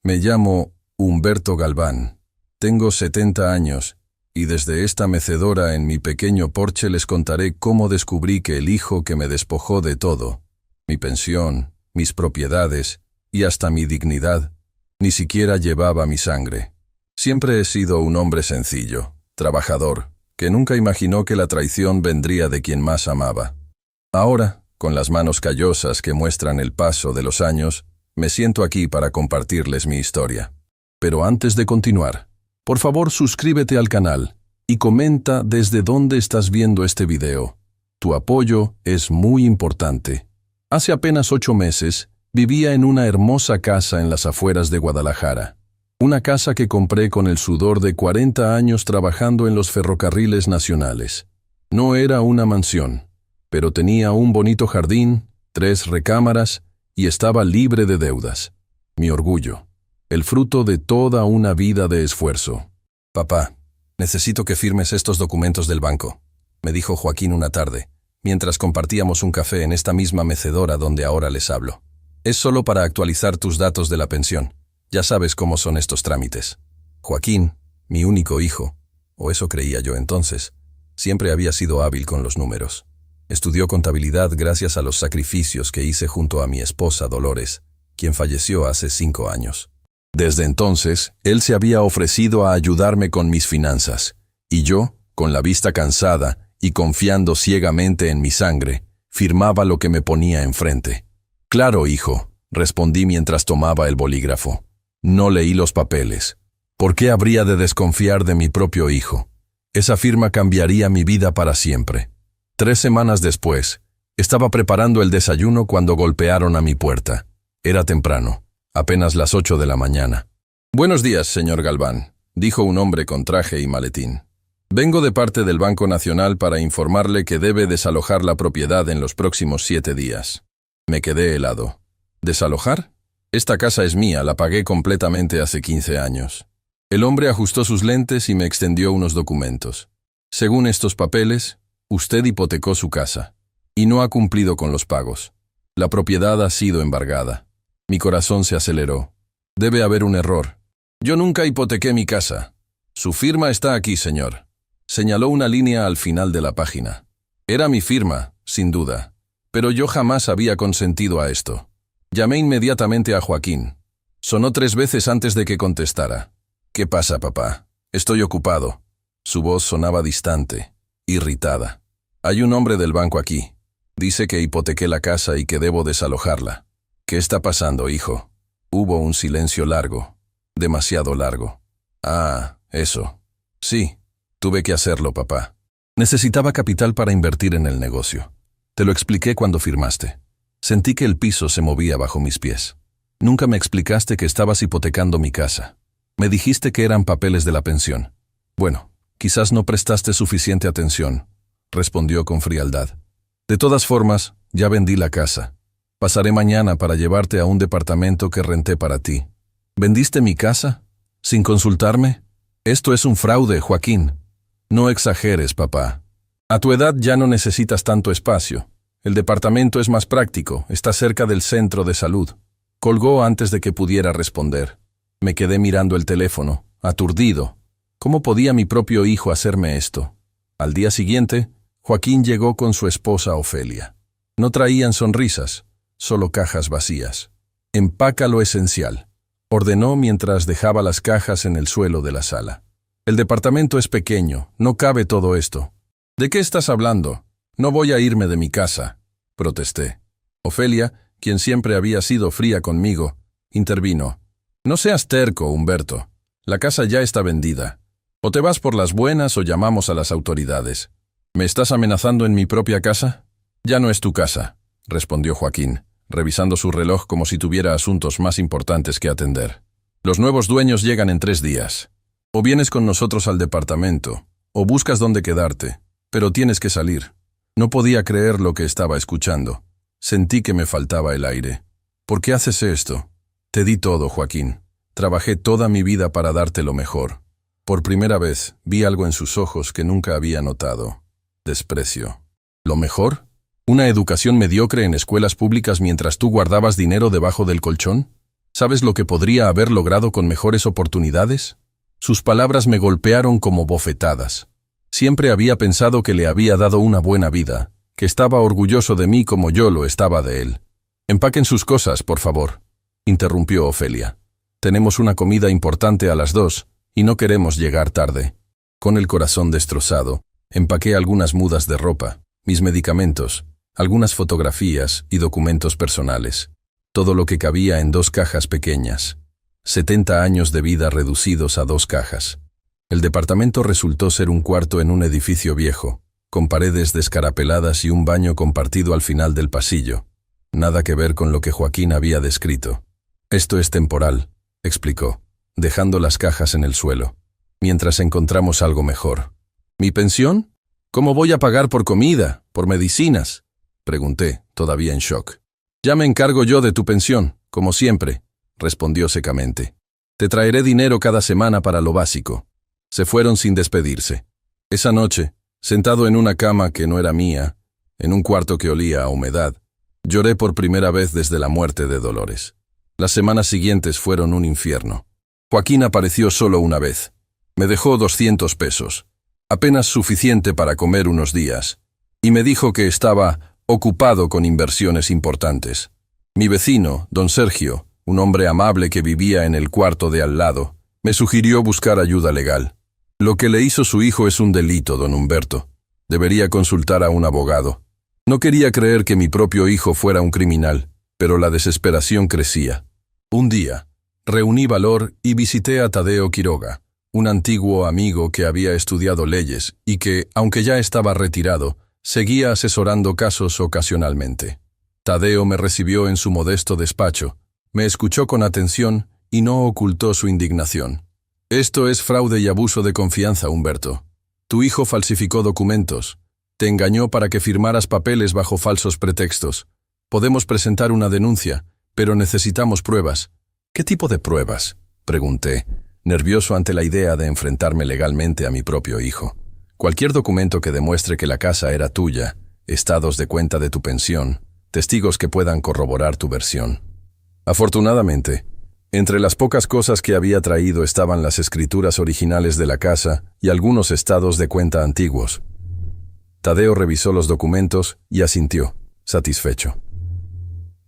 Me llamo Humberto Galván. Tengo 70 años y desde esta mecedora en mi pequeño porche les contaré cómo descubrí que el hijo que me despojó de todo, mi pensión, mis propiedades y hasta mi dignidad, ni siquiera llevaba mi sangre. Siempre he sido un hombre sencillo, trabajador, que nunca imaginó que la traición vendría de quien más amaba. Ahora, con las manos callosas que muestran el paso de los años, me siento aquí para compartirles mi historia. Pero antes de continuar, por favor suscríbete al canal y comenta desde dónde estás viendo este video. Tu apoyo es muy importante. Hace apenas 8 meses, vivía en una hermosa casa en las afueras de Guadalajara. Una casa que compré con el sudor de 40 años trabajando en los ferrocarriles nacionales. No era una mansión, pero tenía un bonito jardín, 3 recámaras y estaba libre de deudas. Mi orgullo, el fruto de toda una vida de esfuerzo. «Papá, necesito que firmes estos documentos del banco», me dijo Joaquín una tarde, mientras compartíamos un café en esta misma mecedora donde ahora les hablo. «Es solo para actualizar tus datos de la pensión. Ya sabes cómo son estos trámites». Joaquín, mi único hijo, o eso creía yo entonces, siempre había sido hábil con los números. Estudió contabilidad gracias a los sacrificios que hice junto a mi esposa Dolores, quien falleció hace 5 años. Desde entonces, él se había ofrecido a ayudarme con mis finanzas, y yo, con la vista cansada y confiando ciegamente en mi sangre, firmaba lo que me ponía enfrente. «Claro, hijo», respondí mientras tomaba el bolígrafo. No leí los papeles. ¿Por qué habría de desconfiar de mi propio hijo? Esa firma cambiaría mi vida para siempre. 3 semanas después, estaba preparando el desayuno cuando golpearon a mi puerta. Era temprano, apenas las 8 de la mañana. «Buenos días, señor Galván», dijo un hombre con traje y maletín. «Vengo de parte del Banco Nacional para informarle que debe desalojar la propiedad en los próximos 7 días. Me quedé helado. ¿Desalojar? Esta casa es mía, la pagué completamente hace 15 años. El hombre ajustó sus lentes y me extendió unos documentos. Según estos papeles, usted hipotecó su casa y no ha cumplido con los pagos. La propiedad ha sido embargada. Mi corazón se aceleró. Debe haber un error. Yo nunca hipotequé mi casa. Su firma está aquí, señor. Señaló una línea al final de la página. Era mi firma, sin duda, pero yo jamás había consentido a esto. Llamé inmediatamente a Joaquín. Sonó 3 veces antes de que contestara. «¿Qué pasa, papá? Estoy ocupado». Su voz sonaba distante, irritada. «Hay un hombre del banco aquí. Dice que hipotequé la casa y que debo desalojarla». «¿Qué está pasando, hijo?» Hubo un silencio largo, demasiado largo. «Ah, eso. Sí, tuve que hacerlo, papá. Necesitaba capital para invertir en el negocio. Te lo expliqué cuando firmaste. Sentí que el piso se movía bajo mis pies. Nunca me explicaste que estabas hipotecando mi casa. Me dijiste que eran papeles de la pensión. Bueno, quizás no prestaste suficiente atención», respondió con frialdad. «De todas formas, ya vendí la casa. Pasaré mañana para llevarte a un departamento que renté para ti». «¿Vendiste mi casa? ¿Sin consultarme? Esto es un fraude, Joaquín». «No exageres, papá. A tu edad ya no necesitas tanto espacio. El departamento es más práctico, está cerca del centro de salud». Colgó antes de que pudiera responder. Me quedé mirando el teléfono, aturdido. ¿Cómo podía mi propio hijo hacerme esto? Al día siguiente, Joaquín llegó con su esposa Ofelia. No traían sonrisas, solo cajas vacías. «Empaca lo esencial», ordenó mientras dejaba las cajas en el suelo de la sala. «El departamento es pequeño, no cabe todo esto». «¿De qué estás hablando? No voy a irme de mi casa», protesté. Ofelia, quien siempre había sido fría conmigo, intervino. «No seas terco, Humberto. La casa ya está vendida. O te vas por las buenas o llamamos a las autoridades». «¿Me estás amenazando en mi propia casa?» «Ya no es tu casa», respondió Joaquín, revisando su reloj como si tuviera asuntos más importantes que atender. «Los nuevos dueños llegan en 3 días. O vienes con nosotros al departamento, o buscas dónde quedarte, pero tienes que salir». No podía creer lo que estaba escuchando. Sentí que me faltaba el aire. «¿Por qué haces esto?» «Te di todo, Joaquín. Trabajé toda mi vida para darte lo mejor». Por primera vez vi algo en sus ojos que nunca había notado. Desprecio. ¿Lo mejor? ¿Una educación mediocre en escuelas públicas mientras tú guardabas dinero debajo del colchón? ¿Sabes lo que podría haber logrado con mejores oportunidades? Sus palabras me golpearon como bofetadas. Siempre había pensado que le había dado una buena vida, que estaba orgulloso de mí como yo lo estaba de él. «Empaquen sus cosas, por favor», interrumpió Ofelia. «Tenemos una comida importante a las 2 y no queremos llegar tarde». Con el corazón destrozado, empaqué algunas mudas de ropa, mis medicamentos, algunas fotografías y documentos personales. Todo lo que cabía en 2 cajas pequeñas. 70 años de vida reducidos a 2 cajas. El departamento resultó ser un cuarto en un edificio viejo, con paredes descarapeladas y un baño compartido al final del pasillo. Nada que ver con lo que Joaquín había descrito. «Esto es temporal», explicó, dejando las cajas en el suelo, «mientras encontramos algo mejor». «¿Mi pensión? ¿Cómo voy a pagar por comida, por medicinas?», pregunté, todavía en shock. «Ya me encargo yo de tu pensión, como siempre», respondió secamente. «Te traeré dinero cada semana para lo básico». Se fueron sin despedirse. Esa noche, sentado en una cama que no era mía, en un cuarto que olía a humedad, lloré por primera vez desde la muerte de Dolores. Las semanas siguientes fueron un infierno. Joaquín apareció solo una vez. Me dejó 200 pesos, apenas suficiente para comer unos días, y me dijo que estaba ocupado con inversiones importantes. Mi vecino, don Sergio, un hombre amable que vivía en el cuarto de al lado, me sugirió buscar ayuda legal. «Lo que le hizo su hijo es un delito, don Humberto. Debería consultar a un abogado». No quería creer que mi propio hijo fuera un criminal, pero la desesperación crecía. Un día, reuní valor y visité a Tadeo Quiroga, un antiguo amigo que había estudiado leyes y que, aunque ya estaba retirado, seguía asesorando casos ocasionalmente. Tadeo me recibió en su modesto despacho, me escuchó con atención y no ocultó su indignación. «Esto es fraude y abuso de confianza, Humberto. Tu hijo falsificó documentos. Te engañó para que firmaras papeles bajo falsos pretextos. Podemos presentar una denuncia, pero necesitamos pruebas». «¿Qué tipo de pruebas?», pregunté, nervioso ante la idea de enfrentarme legalmente a mi propio hijo. «Cualquier documento que demuestre que la casa era tuya, estados de cuenta de tu pensión, testigos que puedan corroborar tu versión». Afortunadamente, entre las pocas cosas que había traído estaban las escrituras originales de la casa y algunos estados de cuenta antiguos. Tadeo revisó los documentos y asintió, satisfecho.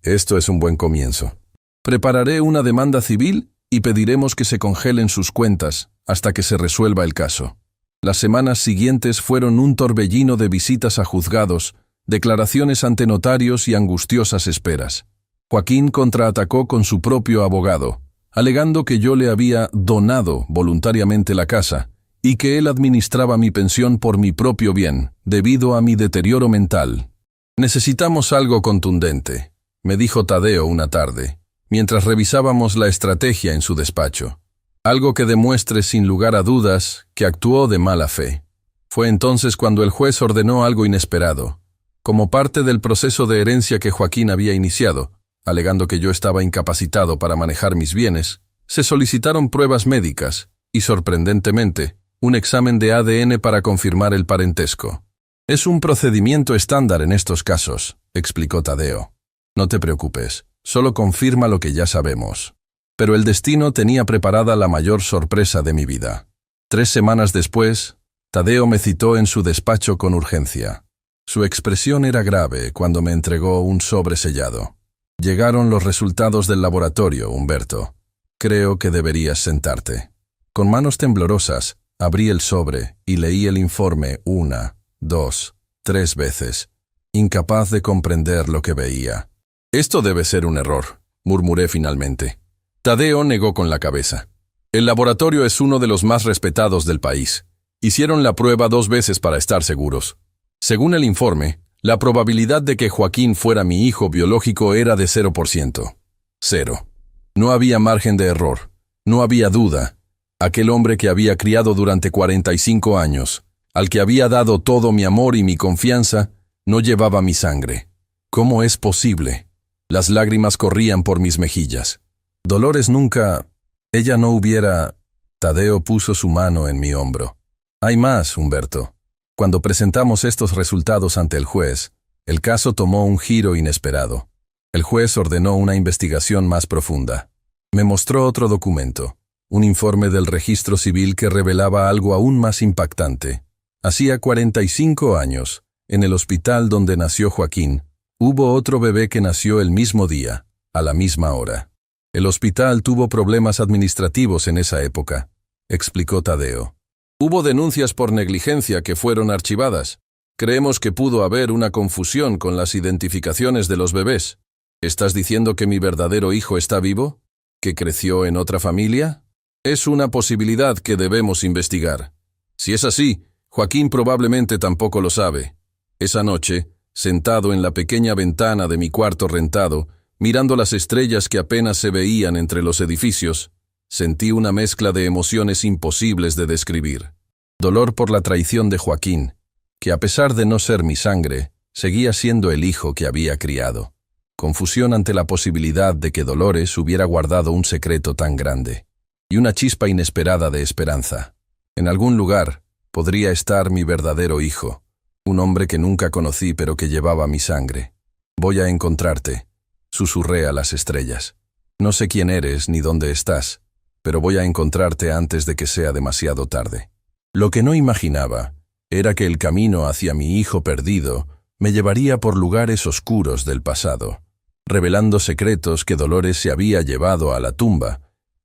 «Esto es un buen comienzo. Prepararé una demanda civil y pediremos que se congelen sus cuentas hasta que se resuelva el caso». Las semanas siguientes fueron un torbellino de visitas a juzgados, declaraciones ante notarios y angustiosas esperas. Joaquín contraatacó con su propio abogado, alegando que yo le había donado voluntariamente la casa y que él administraba mi pensión por mi propio bien, debido a mi deterioro mental. «Necesitamos algo contundente», me dijo Tadeo una tarde, mientras revisábamos la estrategia en su despacho. «Algo que demuestre sin lugar a dudas que actuó de mala fe». Fue entonces cuando el juez ordenó algo inesperado. Como parte del proceso de herencia que Joaquín había iniciado, alegando que yo estaba incapacitado para manejar mis bienes, se solicitaron pruebas médicas y, sorprendentemente, un examen de ADN para confirmar el parentesco. «Es un procedimiento estándar en estos casos», explicó Tadeo. «No te preocupes, solo confirma lo que ya sabemos». Pero el destino tenía preparada la mayor sorpresa de mi vida. 3 semanas después, Tadeo me citó en su despacho con urgencia. Su expresión era grave cuando me entregó un sobre sellado. «Llegaron los resultados del laboratorio, Humberto. Creo que deberías sentarte». Con manos temblorosas, abrí el sobre y leí el informe 1, 2, 3 veces, incapaz de comprender lo que veía. «Esto debe ser un error», murmuré finalmente. Tadeo negó con la cabeza. «El laboratorio es uno de los más respetados del país. Hicieron la prueba 2 veces para estar seguros. Según el informe, la probabilidad de que Joaquín fuera mi hijo biológico era de 0%. 0. No había margen de error. No había duda. Aquel hombre que había criado durante 45 años, al que había dado todo mi amor y mi confianza, no llevaba mi sangre. ¿Cómo es posible? Las lágrimas corrían por mis mejillas. Dolores nunca... Ella no hubiera... Tadeo puso su mano en mi hombro. «Hay más, Humberto». Cuando presentamos estos resultados ante el juez, el caso tomó un giro inesperado. El juez ordenó una investigación más profunda. Me mostró otro documento, un informe del registro civil que revelaba algo aún más impactante. Hacía 45 años, en el hospital donde nació Joaquín, hubo otro bebé que nació el mismo día, a la misma hora. El hospital tuvo problemas administrativos en esa época, explicó Tadeo. Hubo denuncias por negligencia que fueron archivadas. Creemos que pudo haber una confusión con las identificaciones de los bebés. ¿Estás diciendo que mi verdadero hijo está vivo? ¿Que creció en otra familia? Es una posibilidad que debemos investigar. Si es así, Joaquín probablemente tampoco lo sabe. Esa noche, sentado en la pequeña ventana de mi cuarto rentado, mirando las estrellas que apenas se veían entre los edificios, sentí una mezcla de emociones imposibles de describir. Dolor por la traición de Joaquín, que a pesar de no ser mi sangre, seguía siendo el hijo que había criado. Confusión ante la posibilidad de que Dolores hubiera guardado un secreto tan grande. Y una chispa inesperada de esperanza. En algún lugar podría estar mi verdadero hijo, un hombre que nunca conocí pero que llevaba mi sangre. Voy a encontrarte, susurré a las estrellas. No sé quién eres ni dónde estás, pero voy a encontrarte antes de que sea demasiado tarde. Lo que no imaginaba era que el camino hacia mi hijo perdido me llevaría por lugares oscuros del pasado, revelando secretos que Dolores se había llevado a la tumba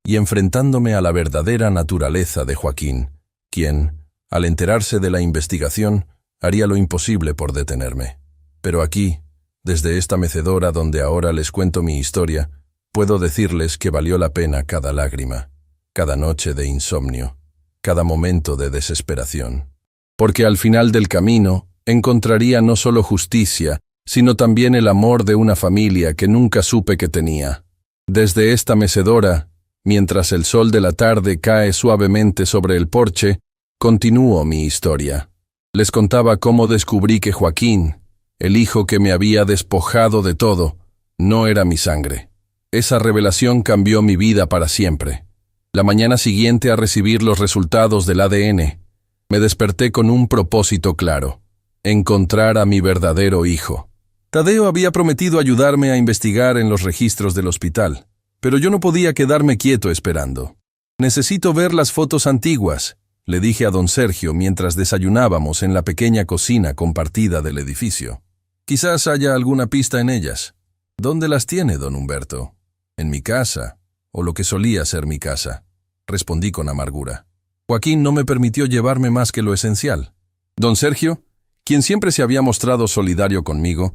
y enfrentándome a la verdadera naturaleza de Joaquín, quien, al enterarse de la investigación, haría lo imposible por detenerme. Pero aquí, desde esta mecedora donde ahora les cuento mi historia, puedo decirles que valió la pena cada lágrima, cada noche de insomnio, cada momento de desesperación. Porque al final del camino encontraría no solo justicia, sino también el amor de una familia que nunca supe que tenía. Desde esta mecedora, mientras el sol de la tarde cae suavemente sobre el porche, continúo mi historia. Les contaba cómo descubrí que Joaquín, el hijo que me había despojado de todo, no era mi sangre. Esa revelación cambió mi vida para siempre. La mañana siguiente a recibir los resultados del ADN, me desperté con un propósito claro: encontrar a mi verdadero hijo. Tadeo había prometido ayudarme a investigar en los registros del hospital, pero yo no podía quedarme quieto esperando. Necesito ver las fotos antiguas, le dije a don Sergio mientras desayunábamos en la pequeña cocina compartida del edificio. Quizás haya alguna pista en ellas. ¿Dónde las tiene, don Humberto? En mi casa, o lo que solía ser mi casa, respondí con amargura. Joaquín no me permitió llevarme más que lo esencial. Don Sergio, quien siempre se había mostrado solidario conmigo,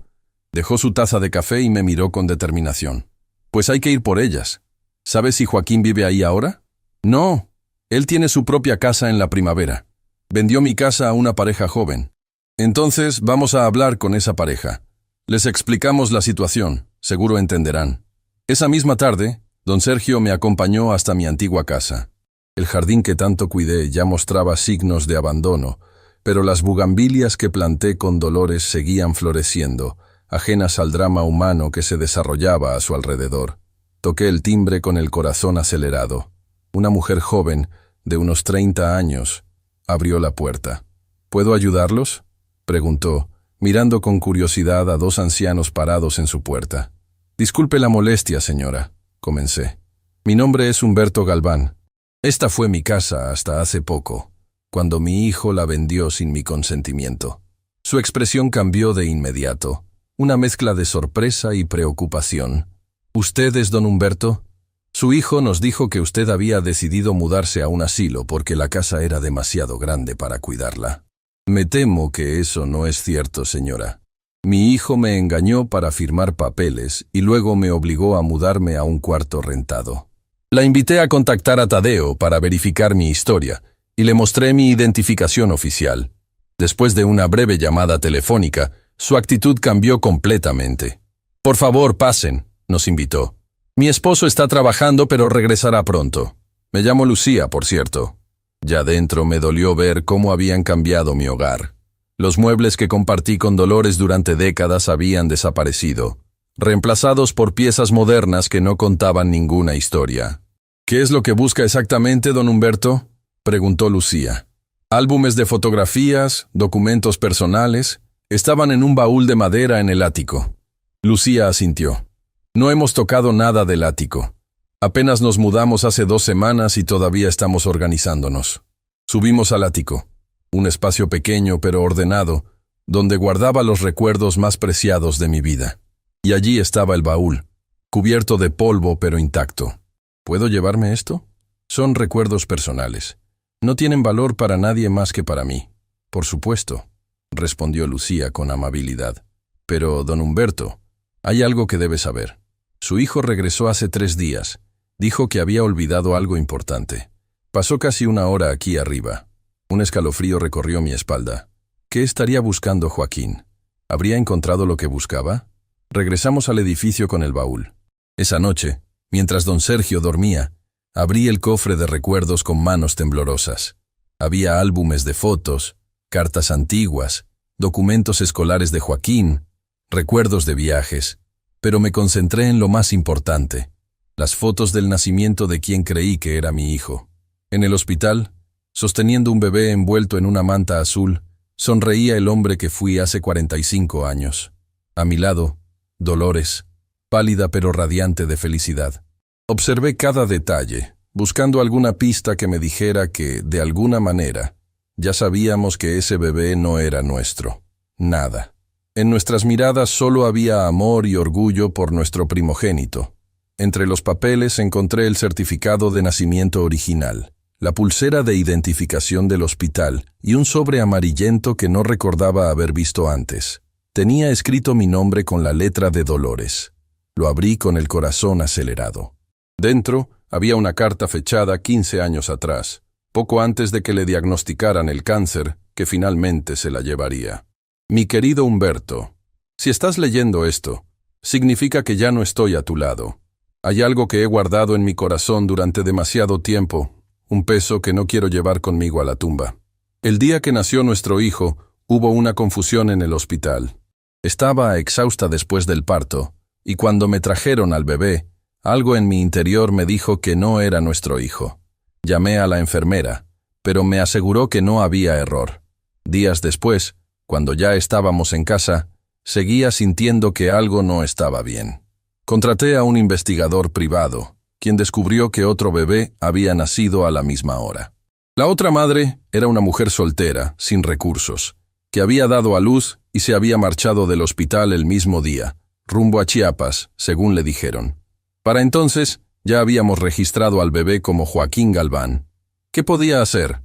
dejó su taza de café y me miró con determinación. Pues hay que ir por ellas. ¿Sabes si Joaquín vive ahí ahora? No, él tiene su propia casa en la primavera. Vendió mi casa a una pareja joven. Entonces vamos a hablar con esa pareja. Les explicamos la situación, seguro entenderán. Esa misma tarde, don Sergio me acompañó hasta mi antigua casa. El jardín que tanto cuidé ya mostraba signos de abandono, pero las bugambilias que planté con Dolores seguían floreciendo, ajenas al drama humano que se desarrollaba a su alrededor. Toqué el timbre con el corazón acelerado. Una mujer joven, de unos 30 años, abrió la puerta. ¿Puedo ayudarlos?, preguntó, mirando con curiosidad a dos ancianos parados en su puerta. Disculpe la molestia, señora, comencé. Mi nombre es Humberto Galván. Esta fue mi casa hasta hace poco, cuando mi hijo la vendió sin mi consentimiento. Su expresión cambió de inmediato, una mezcla de sorpresa y preocupación. ¿Usted es don Humberto? Su hijo nos dijo que usted había decidido mudarse a un asilo porque la casa era demasiado grande para cuidarla. Me temo que eso no es cierto, señora. Mi hijo me engañó para firmar papeles y luego me obligó a mudarme a un cuarto rentado. La invité a contactar a Tadeo para verificar mi historia y le mostré mi identificación oficial. Después de una breve llamada telefónica, su actitud cambió completamente. «Por favor, pasen», nos invitó. «Mi esposo está trabajando, pero regresará pronto. Me llamo Lucía, por cierto». Ya dentro me dolió ver cómo habían cambiado mi hogar. Los muebles que compartí con Dolores durante décadas habían desaparecido, reemplazados por piezas modernas que no contaban ninguna historia. «¿Qué es lo que busca exactamente, don Humberto?», preguntó Lucía. Álbumes de fotografías, documentos personales, estaban en un baúl de madera en el ático. Lucía asintió. «No hemos tocado nada del ático. Apenas nos mudamos hace 2 semanas y todavía estamos organizándonos. Subimos al ático, un espacio pequeño pero ordenado, donde guardaba los recuerdos más preciados de mi vida. Y allí estaba el baúl, cubierto de polvo pero intacto. ¿Puedo llevarme esto? Son recuerdos personales. No tienen valor para nadie más que para mí. Por supuesto, respondió Lucía con amabilidad. Pero, don Humberto, hay algo que debe saber. Su hijo regresó hace 3 días. Dijo que había olvidado algo importante. Pasó casi 1 hora aquí arriba. Un escalofrío recorrió mi espalda. ¿Qué estaría buscando Joaquín? ¿Habría encontrado lo que buscaba? Regresamos al edificio con el baúl. Esa noche, mientras don Sergio dormía, abrí el cofre de recuerdos con manos temblorosas. Había álbumes de fotos, cartas antiguas, documentos escolares de Joaquín, recuerdos de viajes, pero me concentré en lo más importante, las fotos del nacimiento de quien creí que era mi hijo. En el hospital, sosteniendo un bebé envuelto en una manta azul, sonreía el hombre que fui hace 45 años. A mi lado, Dolores, pálida pero radiante de felicidad. Observé cada detalle, buscando alguna pista que me dijera que, de alguna manera, ya sabíamos que ese bebé no era nuestro. Nada. En nuestras miradas solo había amor y orgullo por nuestro primogénito. Entre los papeles encontré el certificado de nacimiento original, la pulsera de identificación del hospital y un sobre amarillento que no recordaba haber visto antes. Tenía escrito mi nombre con la letra de Dolores. Lo abrí con el corazón acelerado. Dentro había una carta fechada 15 años atrás, poco antes de que le diagnosticaran el cáncer que finalmente se la llevaría. Mi querido Humberto, si estás leyendo esto, significa que ya no estoy a tu lado. Hay algo que he guardado en mi corazón durante demasiado tiempo, un peso que no quiero llevar conmigo a la tumba. El día que nació nuestro hijo, hubo una confusión en el hospital. Estaba exhausta después del parto, y cuando me trajeron al bebé, algo en mi interior me dijo que no era nuestro hijo. Llamé a la enfermera, pero me aseguró que no había error. Días después, cuando ya estábamos en casa, seguía sintiendo que algo no estaba bien. Contraté a un investigador privado, quien descubrió que otro bebé había nacido a la misma hora. La otra madre era una mujer soltera, sin recursos, que había dado a luz y se había marchado del hospital el mismo día, rumbo a Chiapas, según le dijeron. Para entonces, ya habíamos registrado al bebé como Joaquín Galván. ¿Qué podía hacer?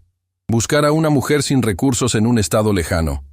¿Buscar a una mujer sin recursos en un estado lejano?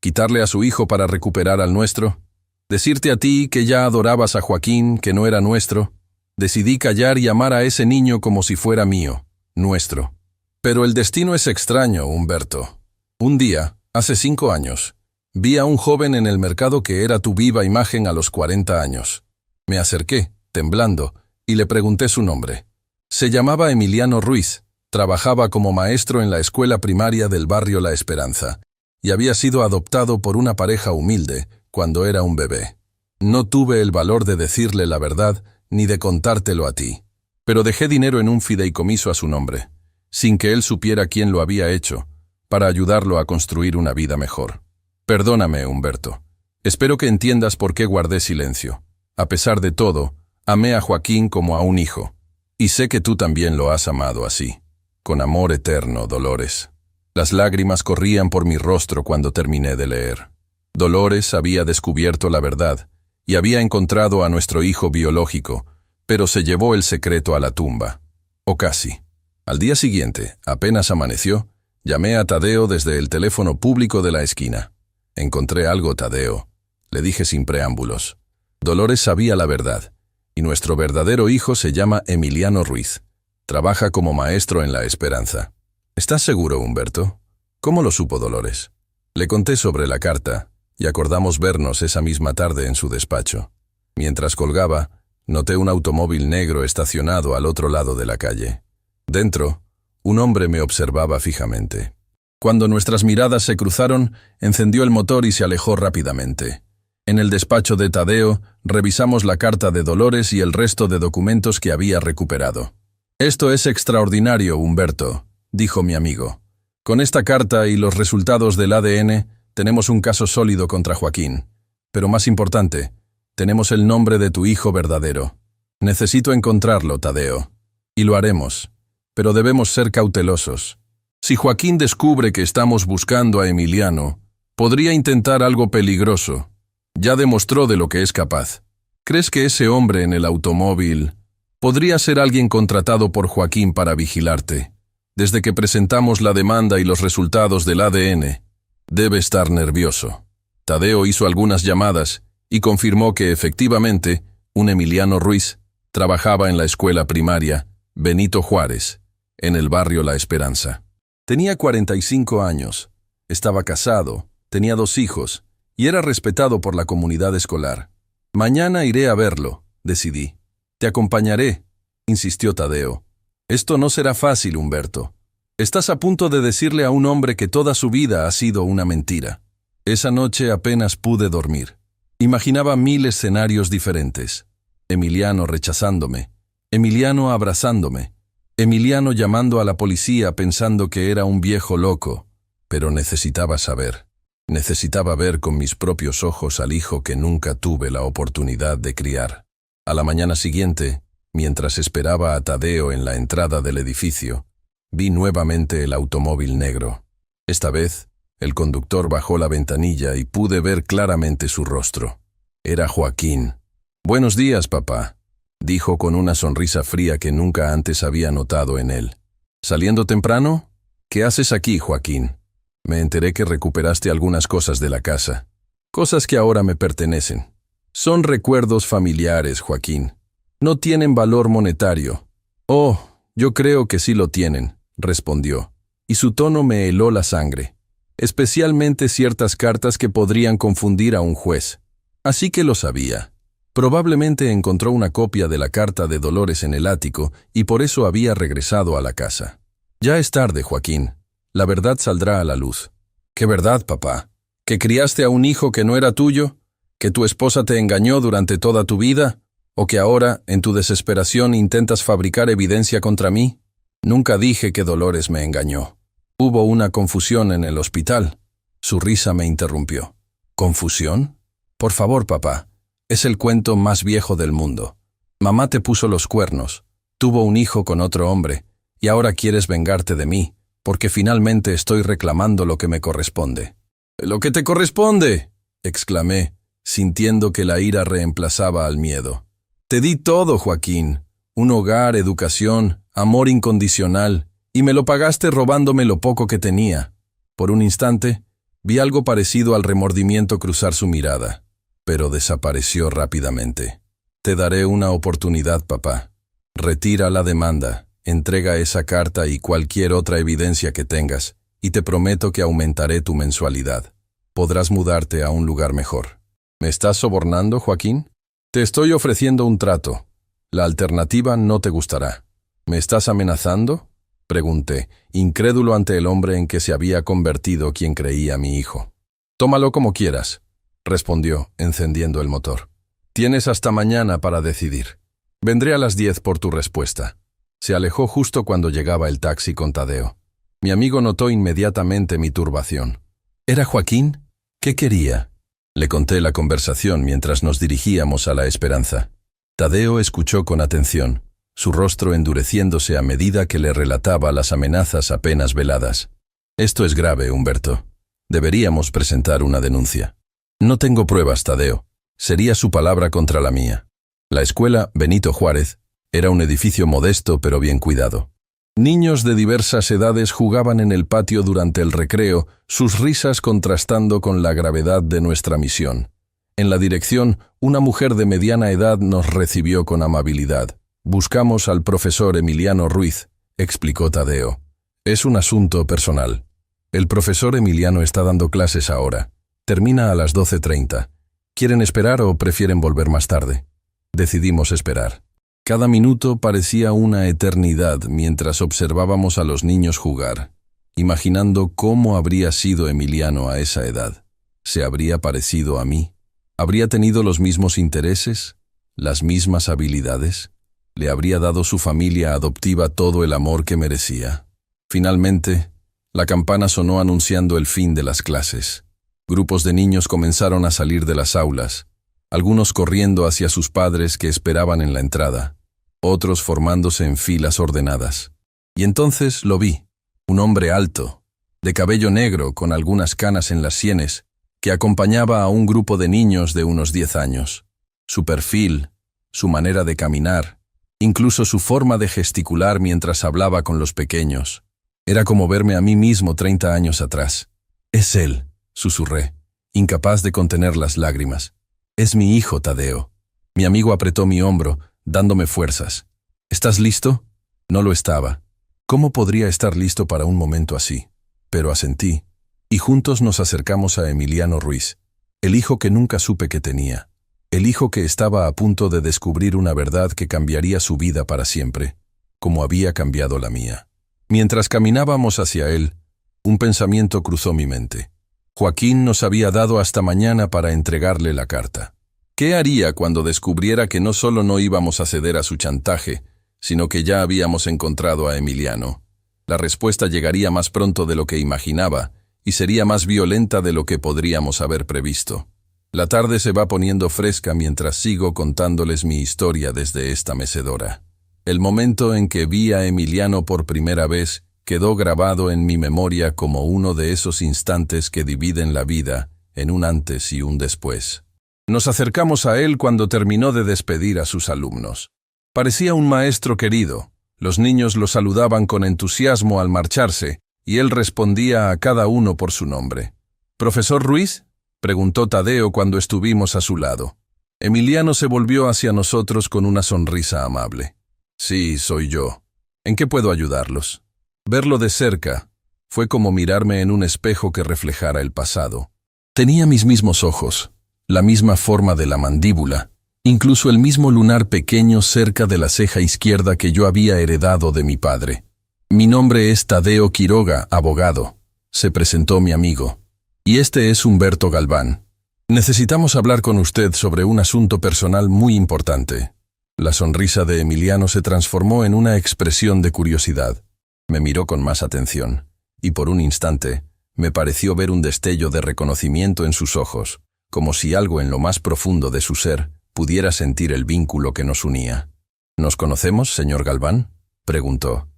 ¿Quitarle a su hijo para recuperar al nuestro? ¿Decirte a ti que ya adorabas a Joaquín, que no era nuestro? Decidí callar y amar a ese niño como si fuera mío, nuestro. Pero el destino es extraño, Humberto. Un día, hace 5 años, vi a un joven en el mercado que era tu viva imagen a los 40 años. Me acerqué, temblando, y le pregunté su nombre. Se llamaba Emiliano Ruiz, trabajaba como maestro en la escuela primaria del barrio La Esperanza, y había sido adoptado por una pareja humilde cuando era un bebé. No tuve el valor de decirle la verdad ni de contártelo a ti, pero dejé dinero en un fideicomiso a su nombre, sin que él supiera quién lo había hecho, para ayudarlo a construir una vida mejor. Perdóname, Humberto. Espero que entiendas por qué guardé silencio. A pesar de todo, amé a Joaquín como a un hijo, y sé que tú también lo has amado así, con amor eterno, Dolores. Las lágrimas corrían por mi rostro cuando terminé de leer. Dolores había descubierto la verdad, y había encontrado a nuestro hijo biológico, pero se llevó el secreto a la tumba. O casi. Al día siguiente, apenas amaneció, llamé a Tadeo desde el teléfono público de la esquina. Encontré algo, Tadeo, le dije sin preámbulos. Dolores sabía la verdad, y nuestro verdadero hijo se llama Emiliano Ruiz. Trabaja como maestro en La Esperanza. ¿Estás seguro, Humberto? ¿Cómo lo supo Dolores? Le conté sobre la carta, y acordamos vernos esa misma tarde en su despacho. Mientras colgaba, noté un automóvil negro estacionado al otro lado de la calle. Dentro, un hombre me observaba fijamente. Cuando nuestras miradas se cruzaron, encendió el motor y se alejó rápidamente. En el despacho de Tadeo, revisamos la carta de Dolores y el resto de documentos que había recuperado. «Esto es extraordinario, Humberto», dijo mi amigo. «Con esta carta y los resultados del ADN, tenemos un caso sólido contra Joaquín. Pero más importante, tenemos el nombre de tu hijo verdadero. Necesito encontrarlo, Tadeo. Y lo haremos. Pero debemos ser cautelosos. Si Joaquín descubre que estamos buscando a Emiliano, podría intentar algo peligroso. Ya demostró de lo que es capaz. ¿Crees que ese hombre en el automóvil podría ser alguien contratado por Joaquín para vigilarte? Desde que presentamos la demanda y los resultados del ADN, debe estar nervioso. Tadeo hizo algunas llamadas y confirmó que efectivamente un Emiliano Ruiz trabajaba en la escuela primaria Benito Juárez, en el barrio La Esperanza. Tenía 45 años, estaba casado, tenía 2 hijos y era respetado por la comunidad escolar. Mañana iré a verlo, decidí. Te acompañaré, insistió Tadeo. Esto no será fácil, Humberto. Estás a punto de decirle a un hombre que toda su vida ha sido una mentira. Esa noche apenas pude dormir. Imaginaba 1000 escenarios diferentes. Emiliano rechazándome, Emiliano abrazándome, Emiliano llamando a la policía pensando que era un viejo loco. Pero necesitaba saber. Necesitaba ver con mis propios ojos al hijo que nunca tuve la oportunidad de criar. A la mañana siguiente, mientras esperaba a Tadeo en la entrada del edificio, vi nuevamente el automóvil negro. Esta vez, el conductor bajó la ventanilla y pude ver claramente su rostro. Era Joaquín. «Buenos días, papá», dijo con una sonrisa fría que nunca antes había notado en él. «¿Saliendo temprano? ¿Qué haces aquí, Joaquín? Me enteré que recuperaste algunas cosas de la casa. Cosas que ahora me pertenecen. Son recuerdos familiares, Joaquín. No tienen valor monetario». «Oh, yo creo que sí lo tienen», respondió, y su tono me heló la sangre. Especialmente ciertas cartas que podrían confundir a un juez. Así que lo sabía. Probablemente encontró una copia de la carta de Dolores en el ático y por eso había regresado a la casa. «Ya es tarde, Joaquín. La verdad saldrá a la luz». «¿Qué verdad, papá? ¿Que criaste a un hijo que no era tuyo? ¿Que tu esposa te engañó durante toda tu vida? ¿O que ahora, en tu desesperación, intentas fabricar evidencia contra mí?» «Nunca dije que Dolores me engañó. Hubo una confusión en el hospital». Su risa me interrumpió. «¿Confusión? Por favor, papá. Es el cuento más viejo del mundo. Mamá te puso los cuernos, tuvo un hijo con otro hombre, y ahora quieres vengarte de mí, porque finalmente estoy reclamando lo que me corresponde». «¿Lo que te corresponde?», exclamé, sintiendo que la ira reemplazaba al miedo. «Te di todo, Joaquín. Un hogar, educación, amor incondicional, y me lo pagaste robándome lo poco que tenía». Por un instante, vi algo parecido al remordimiento cruzar su mirada, pero desapareció rápidamente. «Te daré una oportunidad, papá. Retira la demanda, entrega esa carta y cualquier otra evidencia que tengas, y te prometo que aumentaré tu mensualidad. Podrás mudarte a un lugar mejor». «¿Me estás sobornando, Joaquín?» «Te estoy ofreciendo un trato. La alternativa no te gustará». «¿Me estás amenazando?», pregunté, incrédulo ante el hombre en que se había convertido quien creía mi hijo. «Tómalo como quieras», respondió, encendiendo el motor. «Tienes hasta mañana para decidir. Vendré a las 10 por tu respuesta». Se alejó justo cuando llegaba el taxi con Tadeo. Mi amigo notó inmediatamente mi turbación. ¿Era Joaquín? ¿Qué quería? Le conté la conversación mientras nos dirigíamos a La Esperanza. Tadeo escuchó con atención, su rostro endureciéndose a medida que le relataba las amenazas apenas veladas. «Esto es grave, Humberto. Deberíamos presentar una denuncia». «No tengo pruebas, Tadeo. Sería su palabra contra la mía». La escuela Benito Juárez era un edificio modesto pero bien cuidado. Niños de diversas edades jugaban en el patio durante el recreo, sus risas contrastando con la gravedad de nuestra misión. En la dirección, una mujer de mediana edad nos recibió con amabilidad. «Buscamos al profesor Emiliano Ruiz», explicó Tadeo. «Es un asunto personal. El profesor Emiliano está dando clases ahora. Termina a las 12:30. ¿Quieren esperar o prefieren volver más tarde?» Decidimos esperar. Cada minuto parecía una eternidad mientras observábamos a los niños jugar, imaginando cómo habría sido Emiliano a esa edad. ¿Se habría parecido a mí? ¿Habría tenido los mismos intereses? ¿Las mismas habilidades? ¿Le habría dado su familia adoptiva todo el amor que merecía? Finalmente, la campana sonó anunciando el fin de las clases. Grupos de niños comenzaron a salir de las aulas. algunos corriendo hacia sus padres que esperaban en la entrada, otros formándose en filas ordenadas. Y entonces lo vi, un hombre alto, de cabello negro con algunas canas en las sienes, que acompañaba a un grupo de niños de unos 10 años. Su perfil, su manera de caminar, incluso su forma de gesticular mientras hablaba con los pequeños. Era como verme a mí mismo 30 años atrás. «Es él», susurré, incapaz de contener las lágrimas. «Es mi hijo, Tadeo». Mi amigo apretó mi hombro, dándome fuerzas. «¿Estás listo?» No lo estaba. ¿Cómo podría estar listo para un momento así? Pero asentí, y juntos nos acercamos a Emiliano Ruiz, el hijo que nunca supe que tenía, el hijo que estaba a punto de descubrir una verdad que cambiaría su vida para siempre, como había cambiado la mía. Mientras caminábamos hacia él, un pensamiento cruzó mi mente. Joaquín nos había dado hasta mañana para entregarle la carta. ¿Qué haría cuando descubriera que no solo no íbamos a ceder a su chantaje, sino que ya habíamos encontrado a Emiliano? La respuesta llegaría más pronto de lo que imaginaba y sería más violenta de lo que podríamos haber previsto. La tarde se va poniendo fresca mientras sigo contándoles mi historia desde esta mecedora. El momento en que vi a Emiliano por primera vez quedó grabado en mi memoria como uno de esos instantes que dividen la vida en un antes y un después. Nos acercamos a él cuando terminó de despedir a sus alumnos. Parecía un maestro querido. Los niños lo saludaban con entusiasmo al marcharse, y él respondía a cada uno por su nombre. «¿Profesor Ruiz?», preguntó Tadeo cuando estuvimos a su lado. Emiliano se volvió hacia nosotros con una sonrisa amable. «Sí, soy yo. ¿En qué puedo ayudarlos?». Verlo de cerca fue como mirarme en un espejo que reflejara el pasado. Tenía mis mismos ojos, la misma forma de la mandíbula, incluso el mismo lunar pequeño cerca de la ceja izquierda que yo había heredado de mi padre. «Mi nombre es Tadeo Quiroga, abogado», se presentó mi amigo. «Y este es Humberto Galván. Necesitamos hablar con usted sobre un asunto personal muy importante». La sonrisa de Emiliano se transformó en una expresión de curiosidad. Me miró con más atención, y por un instante me pareció ver un destello de reconocimiento en sus ojos, como si algo en lo más profundo de su ser pudiera sentir el vínculo que nos unía. «¿Nos conocemos, señor Galván?», preguntó.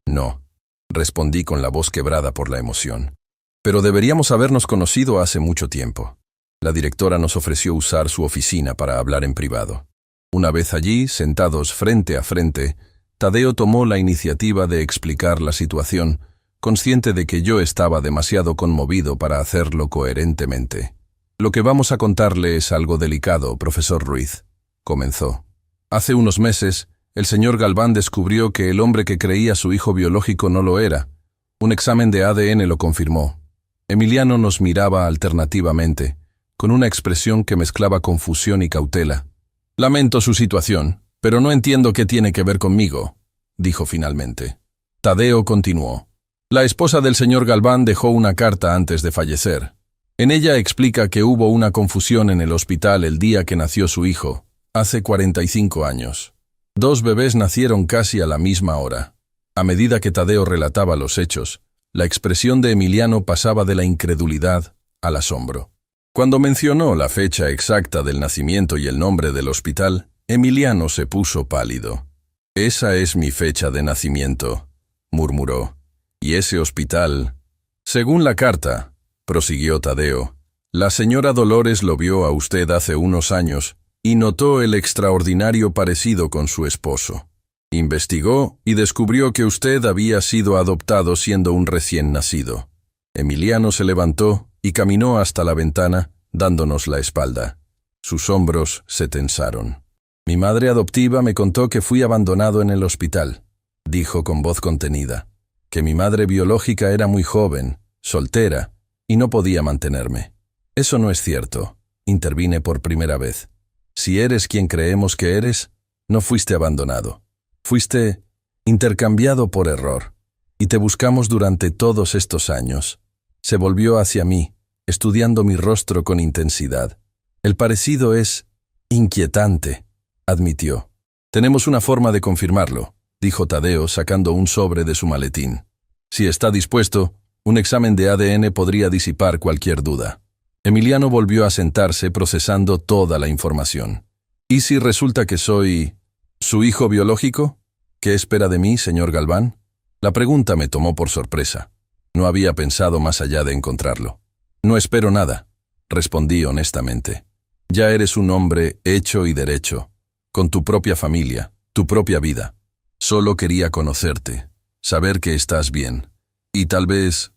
«No», respondí con la voz quebrada por la emoción. «Pero deberíamos habernos conocido hace mucho tiempo». La directora nos ofreció usar su oficina para hablar en privado. Una vez allí, sentados frente a frente, Tadeo tomó la iniciativa de explicar la situación, consciente de que yo estaba demasiado conmovido para hacerlo coherentemente. «Lo que vamos a contarle es algo delicado, profesor Ruiz», comenzó. «Hace unos meses, el señor Galván descubrió que el hombre que creía su hijo biológico no lo era. Un examen de ADN lo confirmó». Emiliano nos miraba alternativamente, con una expresión que mezclaba confusión y cautela. «Lamento su situación, pero no entiendo qué tiene que ver conmigo», dijo finalmente. Tadeo continuó. «La esposa del señor Galván dejó una carta antes de fallecer. En ella explica que hubo una confusión en el hospital el día que nació su hijo, hace 45 años. 2 bebés nacieron casi a la misma hora». A medida que Tadeo relataba los hechos, la expresión de Emiliano pasaba de la incredulidad al asombro. Cuando mencionó la fecha exacta del nacimiento y el nombre del hospital, Emiliano se puso pálido. «Esa es mi fecha de nacimiento», murmuró. «Y ese hospital...». «Según la carta», prosiguió Tadeo, «la señora Dolores lo vio a usted hace unos años y notó el extraordinario parecido con su esposo. Investigó y descubrió que usted había sido adoptado siendo un recién nacido». Emiliano se levantó y caminó hasta la ventana, dándonos la espalda. Sus hombros se tensaron. «Mi madre adoptiva me contó que fui abandonado en el hospital», dijo con voz contenida. «Que mi madre biológica era muy joven, soltera, y no podía mantenerme». «Eso no es cierto», intervine por primera vez. «Si eres quien creemos que eres, no fuiste abandonado. Fuiste intercambiado por error, y te buscamos durante todos estos años». Se volvió hacia mí, estudiando mi rostro con intensidad. «El parecido es inquietante», admitió. «Tenemos una forma de confirmarlo», dijo Tadeo sacando un sobre de su maletín. «Si está dispuesto, un examen de ADN podría disipar cualquier duda». Emiliano volvió a sentarse procesando toda la información. ¿Y si resulta que soy su hijo biológico? ¿Qué espera de mí, señor Galván? La pregunta me tomó por sorpresa. No había pensado más allá de encontrarlo. No espero nada, respondí honestamente. Ya eres un hombre hecho y derecho, con tu propia familia, tu propia vida. Solo quería conocerte, saber que estás bien, y tal vez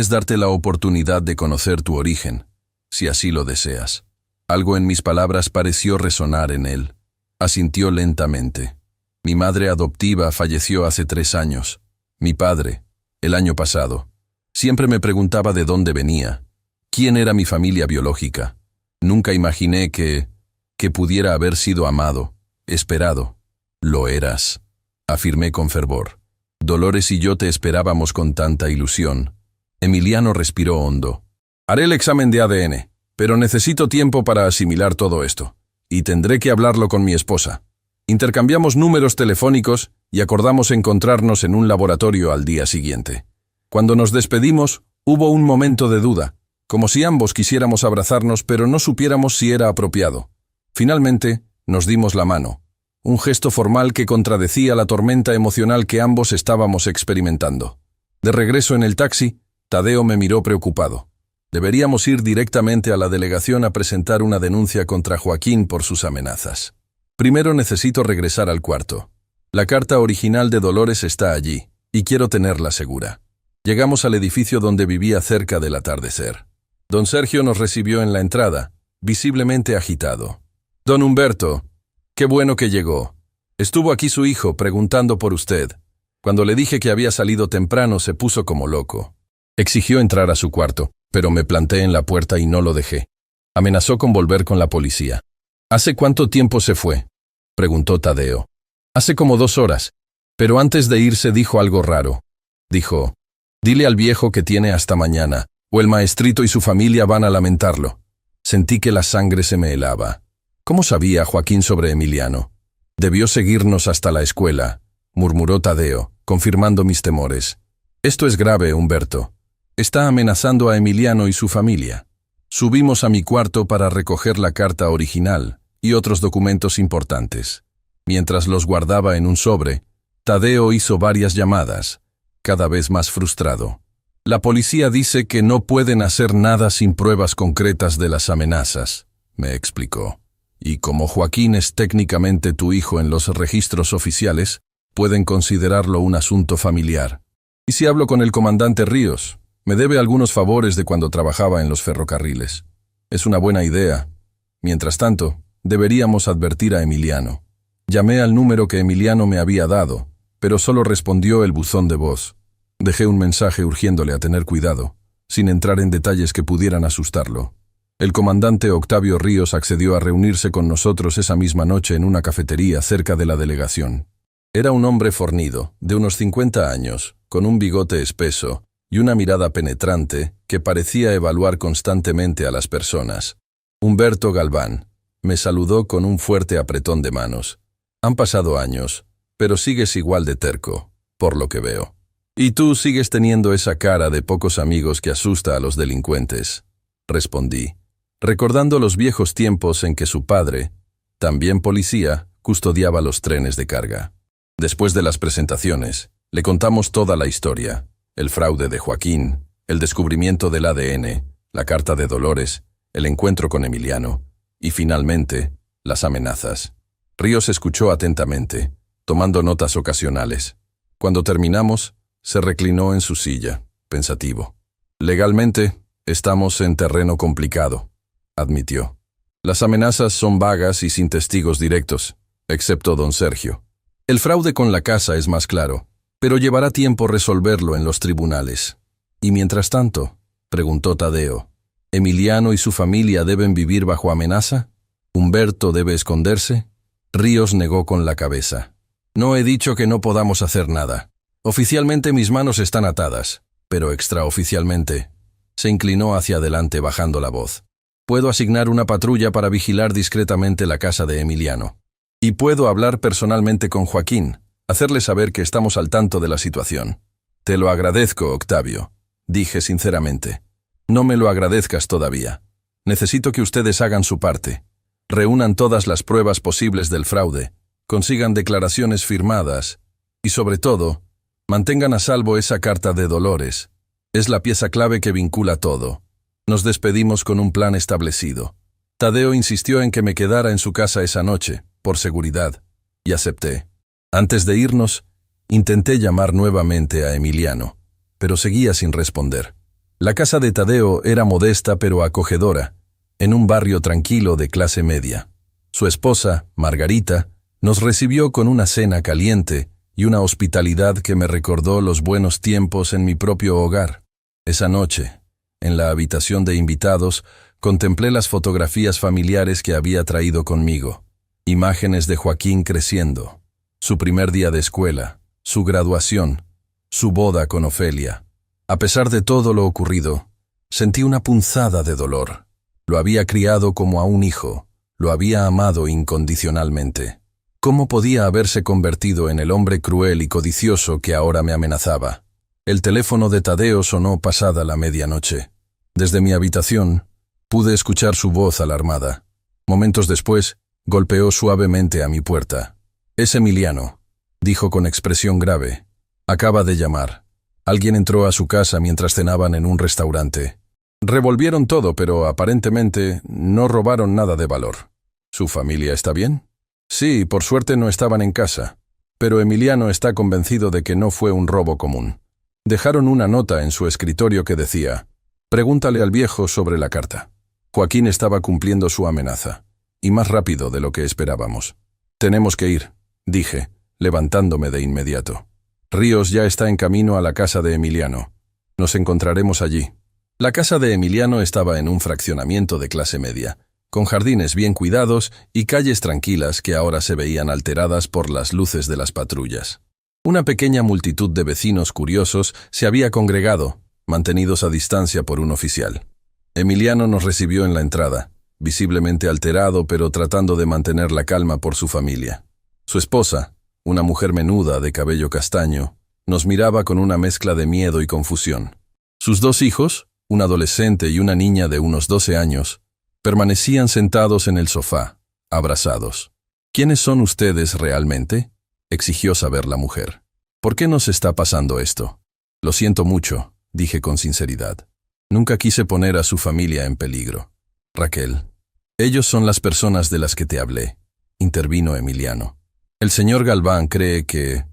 darte la oportunidad de conocer tu origen, si así lo deseas. Algo en mis palabras pareció resonar en él. Asintió lentamente. Mi madre adoptiva falleció hace 3 años. Mi padre, el año pasado. Siempre me preguntaba de dónde venía, quién era mi familia biológica. Nunca imaginé que pudiera haber sido amado, esperado. Lo eras, afirmé con fervor. Dolores y yo te esperábamos con tanta ilusión. Emiliano respiró hondo. Haré el examen de ADN, pero necesito tiempo para asimilar todo esto, y tendré que hablarlo con mi esposa. Intercambiamos números telefónicos y acordamos encontrarnos en un laboratorio al día siguiente. Cuando nos despedimos, hubo un momento de duda, como si ambos quisiéramos abrazarnos pero no supiéramos si era apropiado. Finalmente, nos dimos la mano, un gesto formal que contradecía la tormenta emocional que ambos estábamos experimentando. De regreso en el taxi, Tadeo me miró preocupado. Deberíamos ir directamente a la delegación a presentar una denuncia contra Joaquín por sus amenazas. Primero necesito regresar al cuarto. La carta original de Dolores está allí, y quiero tenerla segura. Llegamos al edificio donde vivía cerca del atardecer. Don Sergio nos recibió en la entrada, visiblemente agitado. Don Humberto, qué bueno que llegó. Estuvo aquí su hijo preguntando por usted. Cuando le dije que había salido temprano se puso como loco. Exigió entrar a su cuarto, pero me planté en la puerta y no lo dejé. Amenazó con volver con la policía. ¿Hace cuánto tiempo se fue?, preguntó Tadeo. Hace como 2 horas, pero antes de irse dijo algo raro. Dijo, dile al viejo que tiene hasta mañana, o el maestrito y su familia van a lamentarlo. Sentí que la sangre se me helaba. ¿Cómo sabía Joaquín sobre Emiliano? Debió seguirnos hasta la escuela, murmuró Tadeo, confirmando mis temores. Esto es grave, Humberto. Está amenazando a Emiliano y su familia. Subimos a mi cuarto para recoger la carta original y otros documentos importantes. Mientras los guardaba en un sobre, Tadeo hizo varias llamadas, cada vez más frustrado. La policía dice que no pueden hacer nada sin pruebas concretas de las amenazas, me explicó. Y como Joaquín es técnicamente tu hijo en los registros oficiales, pueden considerarlo un asunto familiar. ¿Y si hablo con el comandante Ríos? Me debe algunos favores de cuando trabajaba en los ferrocarriles. Es una buena idea. Mientras tanto, deberíamos advertir a Emiliano. Llamé al número que Emiliano me había dado, pero solo respondió el buzón de voz. Dejé un mensaje urgiéndole a tener cuidado, sin entrar en detalles que pudieran asustarlo. El comandante Octavio Ríos accedió a reunirse con nosotros esa misma noche en una cafetería cerca de la delegación. Era un hombre fornido, de unos 50 años, con un bigote espeso y una mirada penetrante que parecía evaluar constantemente a las personas. Humberto Galván me saludó con un fuerte apretón de manos. Han pasado años, pero sigues igual de terco, por lo que veo. Y tú sigues teniendo esa cara de pocos amigos que asusta a los delincuentes, respondí, recordando los viejos tiempos en que su padre, también policía, custodiaba los trenes de carga. Después de las presentaciones, le contamos toda la historia. El fraude de Joaquín, el descubrimiento del ADN, la carta de Dolores, el encuentro con Emiliano y, finalmente, las amenazas. Ríos escuchó atentamente, tomando notas ocasionales. Cuando terminamos, se reclinó en su silla, pensativo. Legalmente, estamos en terreno complicado, admitió. Las amenazas son vagas y sin testigos directos, excepto don Sergio. El fraude con la casa es más claro, pero llevará tiempo resolverlo en los tribunales. ¿Y mientras tanto?, preguntó Tadeo. ¿Emiliano y su familia deben vivir bajo amenaza? ¿Humberto debe esconderse? Ríos negó con la cabeza. No he dicho que no podamos hacer nada. Oficialmente mis manos están atadas, pero extraoficialmente. Se inclinó hacia adelante bajando la voz. Puedo asignar una patrulla para vigilar discretamente la casa de Emiliano. Y puedo hablar personalmente con Joaquín, hacerle saber que estamos al tanto de la situación. Te lo agradezco, Octavio, dije sinceramente. No me lo agradezcas todavía. Necesito que ustedes hagan su parte. Reúnan todas las pruebas posibles del fraude, consigan declaraciones firmadas y, sobre todo, mantengan a salvo esa carta de Dolores. Es la pieza clave que vincula todo. Nos despedimos con un plan establecido. Tadeo insistió en que me quedara en su casa esa noche, por seguridad, y acepté. Antes de irnos, intenté llamar nuevamente a Emiliano, pero seguía sin responder. La casa de Tadeo era modesta pero acogedora, en un barrio tranquilo de clase media. Su esposa, Margarita, nos recibió con una cena caliente y una hospitalidad que me recordó los buenos tiempos en mi propio hogar. Esa noche, en la habitación de invitados, contemplé las fotografías familiares que había traído conmigo. Imágenes de Joaquín creciendo, su primer día de escuela, su graduación, su boda con Ofelia. A pesar de todo lo ocurrido, sentí una punzada de dolor. Lo había criado como a un hijo, lo había amado incondicionalmente. ¿Cómo podía haberse convertido en el hombre cruel y codicioso que ahora me amenazaba? El teléfono de Tadeo sonó pasada la medianoche. Desde mi habitación, pude escuchar su voz alarmada. Momentos después, golpeó suavemente a mi puerta. «Es Emiliano», dijo con expresión grave. «Acaba de llamar. Alguien entró a su casa mientras cenaban en un restaurante. Revolvieron todo, pero aparentemente no robaron nada de valor. ¿Su familia está bien?» «Sí, por suerte no estaban en casa. Pero Emiliano está convencido de que no fue un robo común. Dejaron una nota en su escritorio que decía: «Pregúntale al viejo sobre la carta». Joaquín estaba cumpliendo su amenaza, y más rápido de lo que esperábamos. «Tenemos que ir», dije, levantándome de inmediato. «Ríos ya está en camino a la casa de Emiliano. Nos encontraremos allí». La casa de Emiliano estaba en un fraccionamiento de clase media, con jardines bien cuidados y calles tranquilas que ahora se veían alteradas por las luces de las patrullas. Una pequeña multitud de vecinos curiosos se había congregado, mantenidos a distancia por un oficial. Emiliano nos recibió en la entrada, visiblemente alterado pero tratando de mantener la calma por su familia. Su esposa, una mujer menuda de cabello castaño, nos miraba con una mezcla de miedo y confusión. Sus dos hijos, un adolescente y una niña de unos 12 años, permanecían sentados en el sofá, abrazados. «¿Quiénes son ustedes realmente?», exigió saber la mujer. «¿Por qué nos está pasando esto?». «Lo siento mucho», dije con sinceridad. «Nunca quise poner a su familia en peligro». «Raquel, ellos son las personas de las que te hablé», intervino Emiliano. «El señor Galván cree que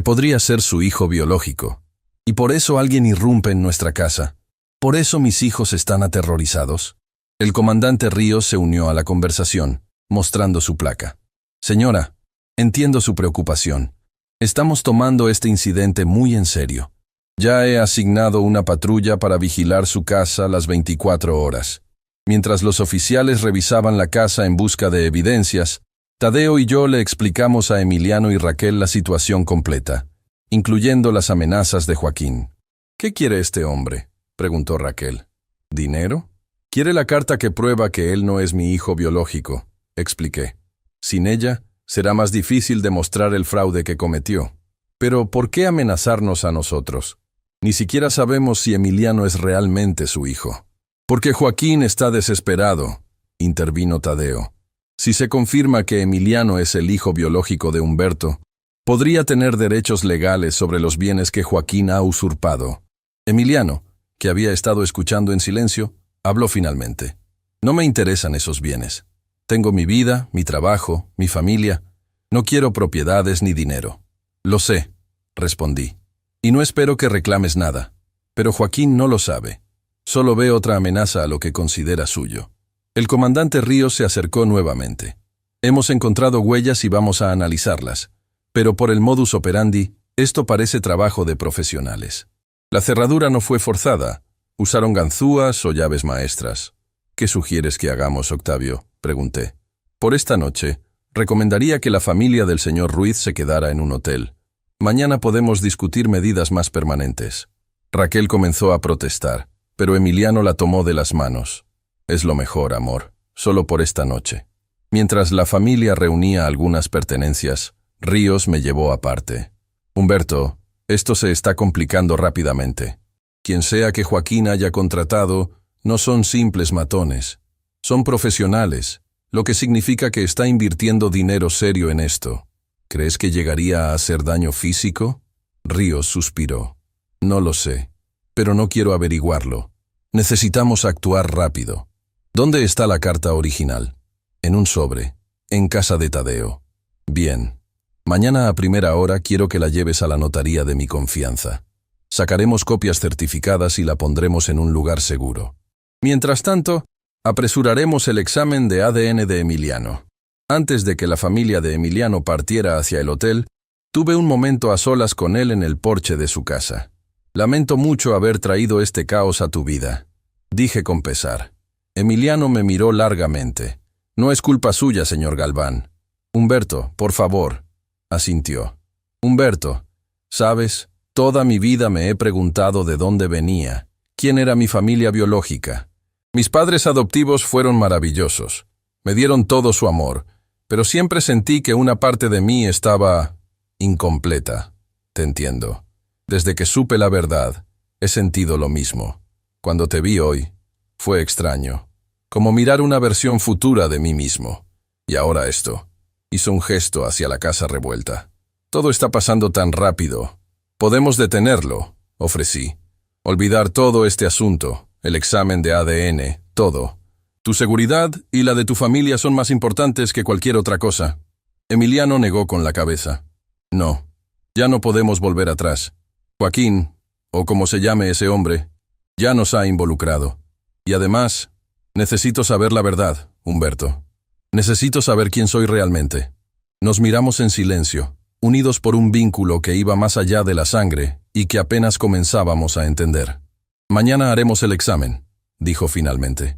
podría ser su hijo biológico, y por eso alguien irrumpe en nuestra casa. Por eso mis hijos están aterrorizados». El comandante Ríos se unió a la conversación, mostrando su placa. «Señora, entiendo su preocupación. Estamos tomando este incidente muy en serio. Ya he asignado una patrulla para vigilar su casa las 24 horas. Mientras los oficiales revisaban la casa en busca de evidencias, Tadeo y yo le explicamos a Emiliano y Raquel la situación completa, incluyendo las amenazas de Joaquín». «¿Qué quiere este hombre?», preguntó Raquel. «¿Dinero? Quiere la carta que prueba que él no es mi hijo biológico», expliqué. «Sin ella, será más difícil demostrar el fraude que cometió». «Pero ¿por qué amenazarnos a nosotros? Ni siquiera sabemos si Emiliano es realmente su hijo». «Porque Joaquín está desesperado», intervino Tadeo. «Si se confirma que Emiliano es el hijo biológico de Humberto, podría tener derechos legales sobre los bienes que Joaquín ha usurpado». Emiliano, que había estado escuchando en silencio, habló finalmente. «No me interesan esos bienes. Tengo mi vida, mi trabajo, mi familia. No quiero propiedades ni dinero». «Lo sé», respondí. «Y no espero que reclames nada. Pero Joaquín no lo sabe. Solo ve otra amenaza a lo que considera suyo». El comandante Ríos se acercó nuevamente. «Hemos encontrado huellas y vamos a analizarlas. Pero por el modus operandi, esto parece trabajo de profesionales. La cerradura no fue forzada. Usaron ganzúas o llaves maestras». «¿Qué sugieres que hagamos, Octavio?», pregunté. «Por esta noche, recomendaría que la familia del señor Ruiz se quedara en un hotel. Mañana podemos discutir medidas más permanentes». Raquel comenzó a protestar, pero Emiliano la tomó de las manos. «Es lo mejor, amor, solo por esta noche». Mientras la familia reunía algunas pertenencias, Ríos me llevó aparte. «Humberto, esto se está complicando rápidamente. Quien sea que Joaquín haya contratado, no son simples matones. Son profesionales, lo que significa que está invirtiendo dinero serio en esto. ¿Crees que llegaría a hacer daño físico? Ríos suspiró. No lo sé, pero no quiero averiguarlo. Necesitamos actuar rápido. ¿Dónde está la carta original? En un sobre, en casa de Tadeo. Bien. Mañana a primera hora quiero que la lleves a la notaría de mi confianza. Sacaremos copias certificadas y la pondremos en un lugar seguro. Mientras tanto, apresuraremos el examen de ADN de Emiliano. Antes de que la familia de Emiliano partiera hacia el hotel, tuve un momento a solas con él en el porche de su casa. Lamento mucho haber traído este caos a tu vida, dije con pesar. Emiliano me miró largamente. No es culpa suya, señor Galván. Humberto, por favor, asintió. Humberto, ¿sabes? Toda mi vida me he preguntado de dónde venía, quién era mi familia biológica. Mis padres adoptivos fueron maravillosos. Me dieron todo su amor, pero siempre sentí que una parte de mí estaba incompleta. Te entiendo. Desde que supe la verdad, he sentido lo mismo. Cuando te vi hoy, fue extraño. Como mirar una versión futura de mí mismo. Y ahora esto. Hizo un gesto hacia la casa revuelta. Todo está pasando tan rápido. Podemos detenerlo, ofrecí. Olvidar todo este asunto, el examen de ADN, todo. Tu seguridad y la de tu familia son más importantes que cualquier otra cosa. Emiliano negó con la cabeza. No, ya no podemos volver atrás. Joaquín, o como se llame ese hombre, ya nos ha involucrado. Y además, necesito saber la verdad, Humberto. Necesito saber quién soy realmente. Nos miramos en silencio, unidos por un vínculo que iba más allá de la sangre y que apenas comenzábamos a entender. Mañana haremos el examen, dijo finalmente,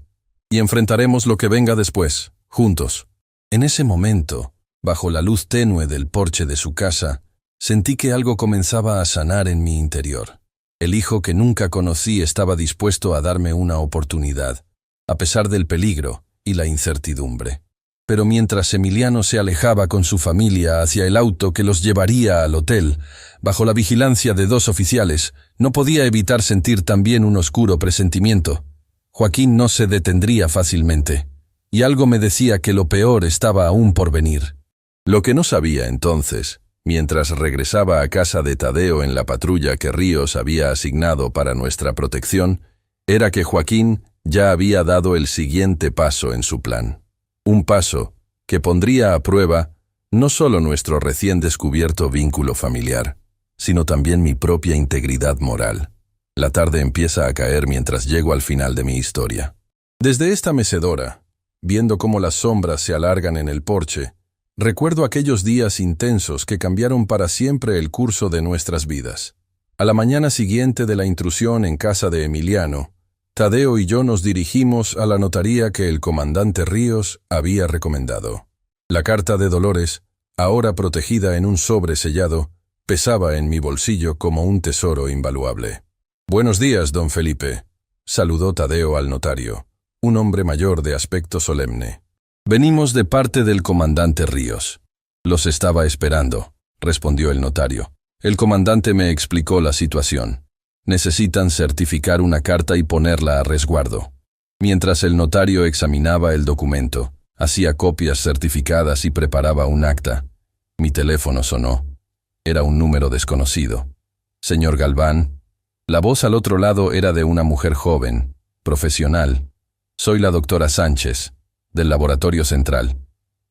y enfrentaremos lo que venga después, juntos. En ese momento, bajo la luz tenue del porche de su casa, sentí que algo comenzaba a sanar en mi interior. El hijo que nunca conocí estaba dispuesto a darme una oportunidad, a pesar del peligro y la incertidumbre. Pero mientras Emiliano se alejaba con su familia hacia el auto que los llevaría al hotel, bajo la vigilancia de 2 oficiales, no podía evitar sentir también un oscuro presentimiento. Joaquín no se detendría fácilmente, y algo me decía que lo peor estaba aún por venir. Lo que no sabía entonces, mientras regresaba a casa de Tadeo en la patrulla que Ríos había asignado para nuestra protección, era que Joaquín ya había dado el siguiente paso en su plan. Un paso que pondría a prueba no solo nuestro recién descubierto vínculo familiar, sino también mi propia integridad moral. La tarde empieza a caer mientras llego al final de mi historia. Desde esta mecedora, viendo cómo las sombras se alargan en el porche, recuerdo aquellos días intensos que cambiaron para siempre el curso de nuestras vidas. A la mañana siguiente de la intrusión en casa de Emiliano, Tadeo y yo nos dirigimos a la notaría que el comandante Ríos había recomendado. La carta de Dolores, ahora protegida en un sobre sellado, pesaba en mi bolsillo como un tesoro invaluable. «Buenos días, don Felipe», saludó Tadeo al notario, un hombre mayor de aspecto solemne. «Venimos de parte del comandante Ríos». «Los estaba esperando», respondió el notario. El comandante me explicó la situación. Necesitan certificar una carta y ponerla a resguardo. Mientras el notario examinaba el documento, hacía copias certificadas y preparaba un acta, mi teléfono sonó. Era un número desconocido. «Señor Galván». La voz al otro lado era de una mujer joven, profesional. «Soy la doctora Sánchez, del Laboratorio Central.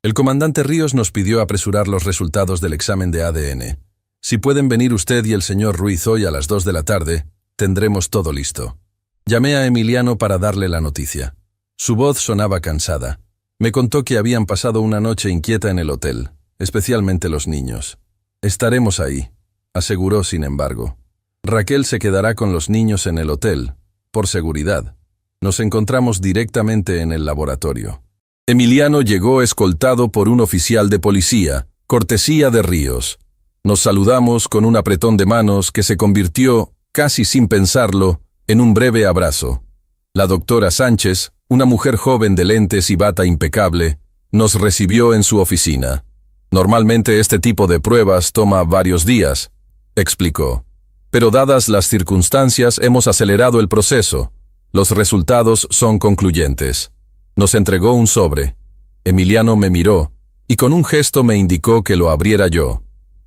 El comandante Ríos nos pidió apresurar los resultados del examen de ADN. Si pueden venir usted y el señor Ruiz hoy a las 2 de la tarde, tendremos todo listo». Llamé a Emiliano para darle la noticia. Su voz sonaba cansada. Me contó que habían pasado una noche inquieta en el hotel, especialmente los niños. «Estaremos ahí», aseguró sin embargo. «Raquel se quedará con los niños en el hotel, por seguridad. Nos encontramos directamente en el laboratorio». Emiliano llegó escoltado por un oficial de policía, cortesía de Ríos. Nos saludamos con un apretón de manos que se convirtió, casi sin pensarlo, en un breve abrazo. La doctora Sánchez, una mujer joven de lentes y bata impecable, nos recibió en su oficina. «Normalmente este tipo de pruebas toma varios días», explicó. «Pero dadas las circunstancias hemos acelerado el proceso. Los resultados son concluyentes». Nos entregó un sobre. Emiliano me miró, y con un gesto me indicó que lo abriera yo.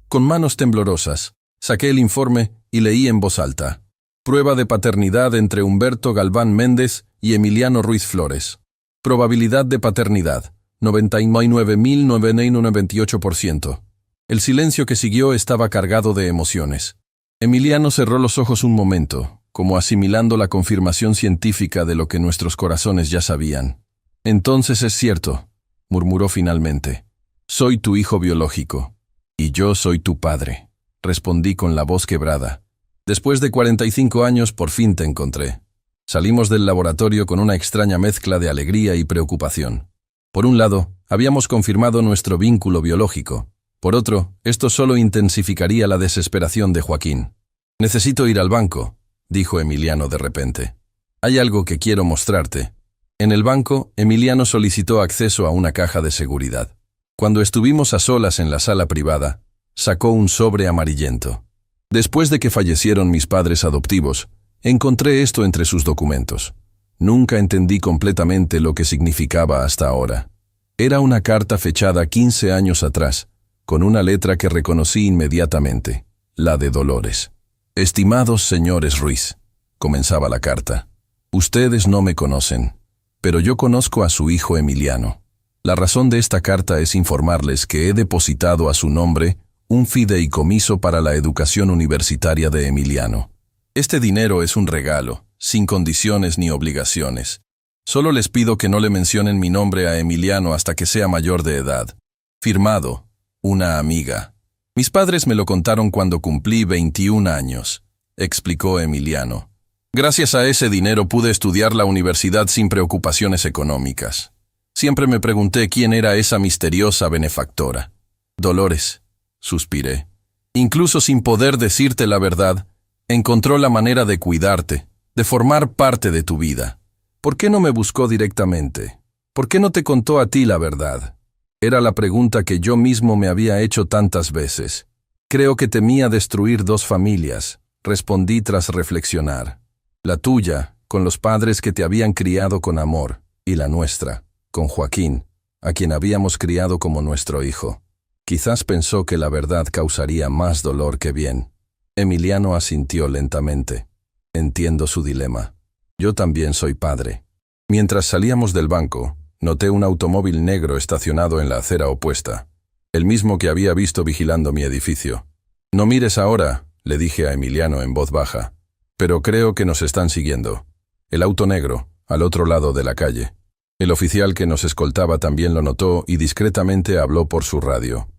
Con manos temblorosas, saqué el informe y leí en voz alta. Prueba de paternidad entre Humberto Galván Méndez y Emiliano Ruiz Flores. Probabilidad de paternidad, 99.998%. El silencio que siguió estaba cargado de emociones. Emiliano cerró los ojos un momento, como asimilando la confirmación científica de lo que nuestros corazones ya sabían. Entonces es cierto, murmuró finalmente. Soy tu hijo biológico. Y yo soy tu padre, respondí con la voz quebrada. Después de 45 años por fin te encontré. Salimos del laboratorio con una extraña mezcla de alegría y preocupación. Por un lado, habíamos confirmado nuestro vínculo biológico. Por otro, esto solo intensificaría la desesperación de Joaquín. Necesito ir al banco, dijo Emiliano de repente. Hay algo que quiero mostrarte. En el banco, Emiliano solicitó acceso a una caja de seguridad. Cuando estuvimos a solas en la sala privada, sacó un sobre amarillento. Después de que fallecieron mis padres adoptivos, encontré esto entre sus documentos. Nunca entendí completamente lo que significaba hasta ahora. Era una carta fechada 15 años atrás, con una letra que reconocí inmediatamente, la de Dolores. Estimados señores Ruiz, comenzaba la carta. Ustedes no me conocen, pero yo conozco a su hijo Emiliano. La razón de esta carta es informarles que he depositado a su nombre un fideicomiso para la educación universitaria de Emiliano. Este dinero es un regalo, sin condiciones ni obligaciones. Solo les pido que no le mencionen mi nombre a Emiliano hasta que sea mayor de edad. Firmado, una amiga. Mis padres me lo contaron cuando cumplí 21 años, explicó Emiliano. Gracias a ese dinero pude estudiar la universidad sin preocupaciones económicas. Siempre me pregunté quién era esa misteriosa benefactora. Dolores, suspiré. Incluso sin poder decirte la verdad, encontró la manera de cuidarte, de formar parte de tu vida. ¿Por qué no me buscó directamente? ¿Por qué no te contó a ti la verdad? Era la pregunta que yo mismo me había hecho tantas veces. Creo que temía destruir dos familias, respondí tras reflexionar. La tuya, con los padres que te habían criado con amor, y la nuestra, con Joaquín, a quien habíamos criado como nuestro hijo. Quizás pensó que la verdad causaría más dolor que bien. Emiliano asintió lentamente. Entiendo su dilema. Yo también soy padre. Mientras salíamos del banco, noté un automóvil negro estacionado en la acera opuesta, el mismo que había visto vigilando mi edificio. No mires ahora, le dije a Emiliano en voz baja, pero creo que nos están siguiendo. El auto negro, al otro lado de la calle. El oficial que nos escoltaba también lo notó y discretamente habló por su radio.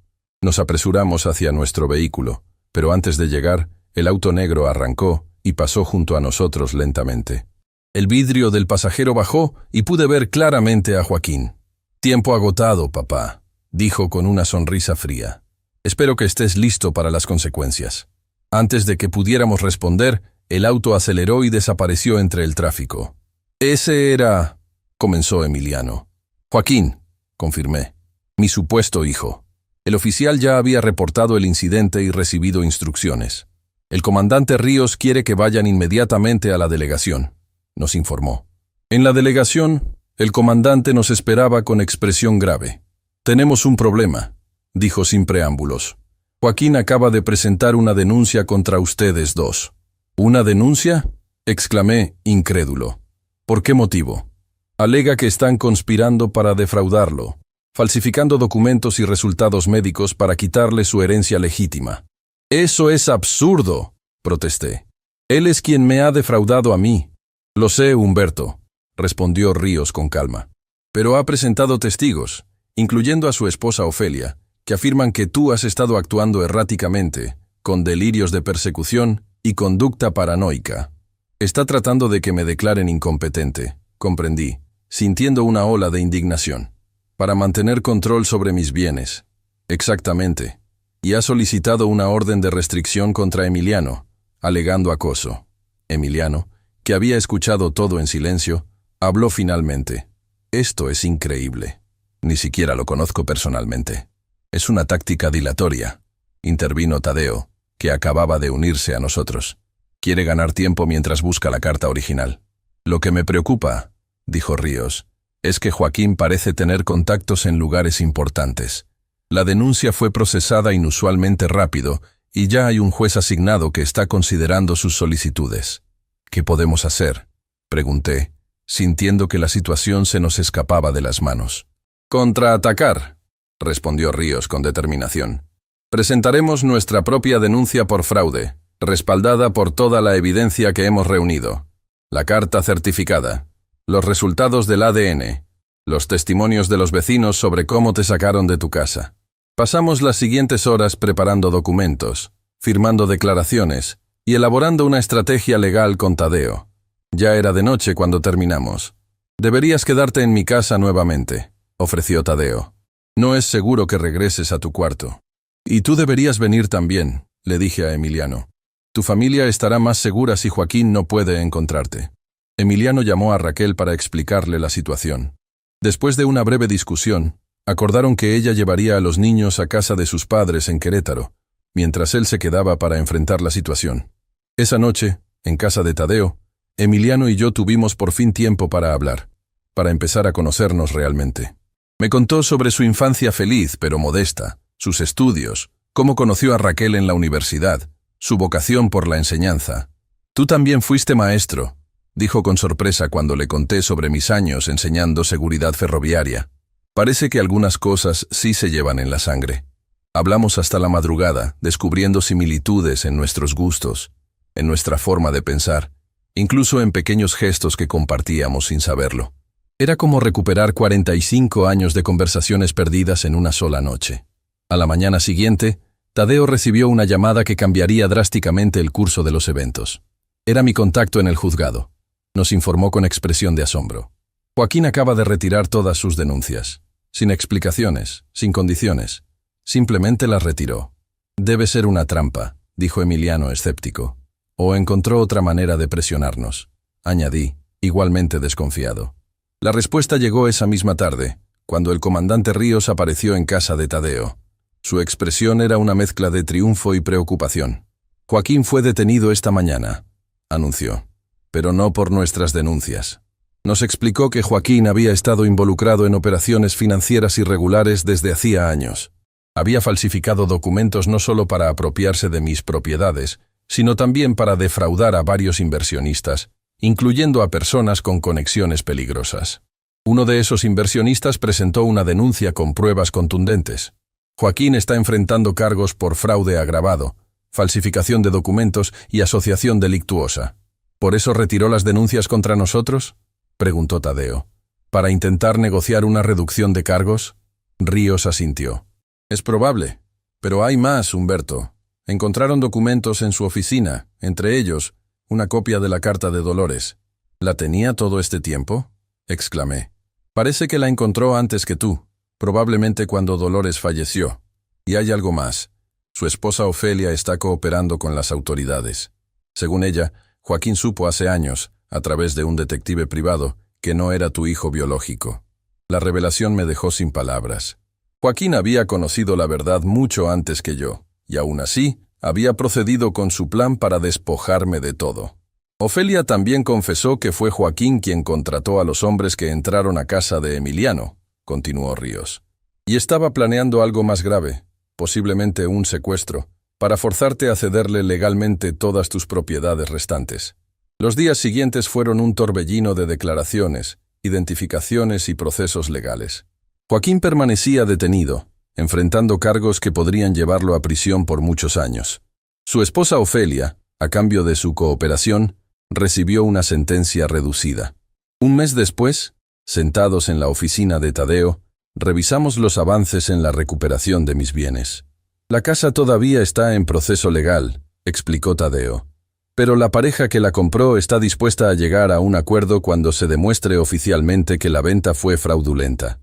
Nos apresuramos hacia nuestro vehículo, pero antes de llegar, el auto negro arrancó y pasó junto a nosotros lentamente. El vidrio del pasajero bajó y pude ver claramente a Joaquín. Tiempo agotado, papá, dijo con una sonrisa fría. Espero que estés listo para las consecuencias. Antes de que pudiéramos responder, el auto aceleró y desapareció entre el tráfico. Ese era... comenzó Emiliano. Joaquín, confirmé. Mi supuesto hijo. El oficial ya había reportado el incidente y recibido instrucciones. El comandante Ríos quiere que vayan inmediatamente a la delegación, nos informó. En la delegación, el comandante nos esperaba con expresión grave. Tenemos un problema, dijo sin preámbulos. Joaquín acaba de presentar una denuncia contra ustedes dos. ¿Una denuncia?, exclamé, incrédulo. ¿Por qué motivo? Alega que están conspirando para defraudarlo, falsificando documentos y resultados médicos para quitarle su herencia legítima. Eso es absurdo, protesté. Él es quien me ha defraudado a mí. Lo sé, Humberto, respondió Ríos con calma. Pero ha presentado testigos, incluyendo a su esposa Ofelia, que afirman que tú has estado actuando erráticamente, con delirios de persecución y conducta paranoica. Está tratando de que me declaren incompetente, comprendí, sintiendo una ola de indignación, para mantener control sobre mis bienes. Exactamente. Y ha solicitado una orden de restricción contra Emiliano, alegando acoso. Emiliano, que había escuchado todo en silencio, habló finalmente. Esto es increíble. Ni siquiera lo conozco personalmente. Es una táctica dilatoria, intervino Tadeo, que acababa de unirse a nosotros. Quiere ganar tiempo mientras busca la carta original. Lo que me preocupa, dijo Ríos, Es que Joaquín parece tener contactos en lugares importantes. La denuncia fue procesada inusualmente rápido y ya hay un juez asignado que está considerando sus solicitudes. ¿Qué podemos hacer?, pregunté, sintiendo que la situación se nos escapaba de las manos. «Contraatacar», respondió Ríos con determinación. «Presentaremos nuestra propia denuncia por fraude, respaldada por toda la evidencia que hemos reunido. La carta certificada, los resultados del ADN, los testimonios de los vecinos sobre cómo te sacaron de tu casa. Pasamos las siguientes horas preparando documentos, firmando declaraciones y elaborando una estrategia legal con Tadeo. Ya era de noche cuando terminamos. Deberías quedarte en mi casa nuevamente», ofreció Tadeo. «No es seguro que regreses a tu cuarto. Y tú deberías venir también», le dije a Emiliano. «Tu familia estará más segura si Joaquín no puede encontrarte». Emiliano llamó a Raquel para explicarle la situación. Después de una breve discusión, acordaron que ella llevaría a los niños a casa de sus padres en Querétaro, mientras él se quedaba para enfrentar la situación. Esa noche, en casa de Tadeo, Emiliano y yo tuvimos por fin tiempo para hablar, para empezar a conocernos realmente. Me contó sobre su infancia feliz pero modesta, sus estudios, cómo conoció a Raquel en la universidad, su vocación por la enseñanza. «Tú también fuiste maestro», dijo con sorpresa cuando le conté sobre mis años enseñando seguridad ferroviaria. Parece que algunas cosas sí se llevan en la sangre. Hablamos hasta la madrugada, descubriendo similitudes en nuestros gustos, en nuestra forma de pensar, incluso en pequeños gestos que compartíamos sin saberlo. Era como recuperar 45 años de conversaciones perdidas en una sola noche. A la mañana siguiente, Tadeo recibió una llamada que cambiaría drásticamente el curso de los eventos. Era mi contacto en el juzgado. Nos informó con expresión de asombro. Joaquín acaba de retirar todas sus denuncias. Sin explicaciones, sin condiciones. Simplemente las retiró. «Debe ser una trampa», dijo Emiliano escéptico. «O encontró otra manera de presionarnos», añadí, igualmente desconfiado. La respuesta llegó esa misma tarde, cuando el comandante Ríos apareció en casa de Tadeo. Su expresión era una mezcla de triunfo y preocupación. «Joaquín fue detenido esta mañana», anunció, «pero no por nuestras denuncias». Nos explicó que Joaquín había estado involucrado en operaciones financieras irregulares desde hacía años. Había falsificado documentos no solo para apropiarse de mis propiedades, sino también para defraudar a varios inversionistas, incluyendo a personas con conexiones peligrosas. Uno de esos inversionistas presentó una denuncia con pruebas contundentes. Joaquín está enfrentando cargos por fraude agravado, falsificación de documentos y asociación delictuosa. ¿Por eso retiró las denuncias contra nosotros?, preguntó Tadeo. ¿Para intentar negociar una reducción de cargos? Ríos asintió. «Es probable, pero hay más, Humberto. Encontraron documentos en su oficina, entre ellos una copia de la carta de Dolores». «¿La tenía todo este tiempo?», exclamé. «Parece que la encontró antes que tú, probablemente cuando Dolores falleció. Y hay algo más. Su esposa Ofelia está cooperando con las autoridades. Según ella, Joaquín supo hace años, a través de un detective privado, que no era tu hijo biológico». La revelación me dejó sin palabras. Joaquín había conocido la verdad mucho antes que yo, y aún así, había procedido con su plan para despojarme de todo. Ofelia también confesó que fue Joaquín quien contrató a los hombres que entraron a casa de Emiliano, continuó Ríos. Y estaba planeando algo más grave, posiblemente un secuestro, para forzarte a cederle legalmente todas tus propiedades restantes. Los días siguientes fueron un torbellino de declaraciones, identificaciones y procesos legales. Joaquín permanecía detenido, enfrentando cargos que podrían llevarlo a prisión por muchos años. Su esposa Ofelia, a cambio de su cooperación, recibió una sentencia reducida. Un mes después, sentados en la oficina de Tadeo, revisamos los avances en la recuperación de mis bienes. «La casa todavía está en proceso legal», explicó Tadeo. «Pero la pareja que la compró está dispuesta a llegar a un acuerdo cuando se demuestre oficialmente que la venta fue fraudulenta».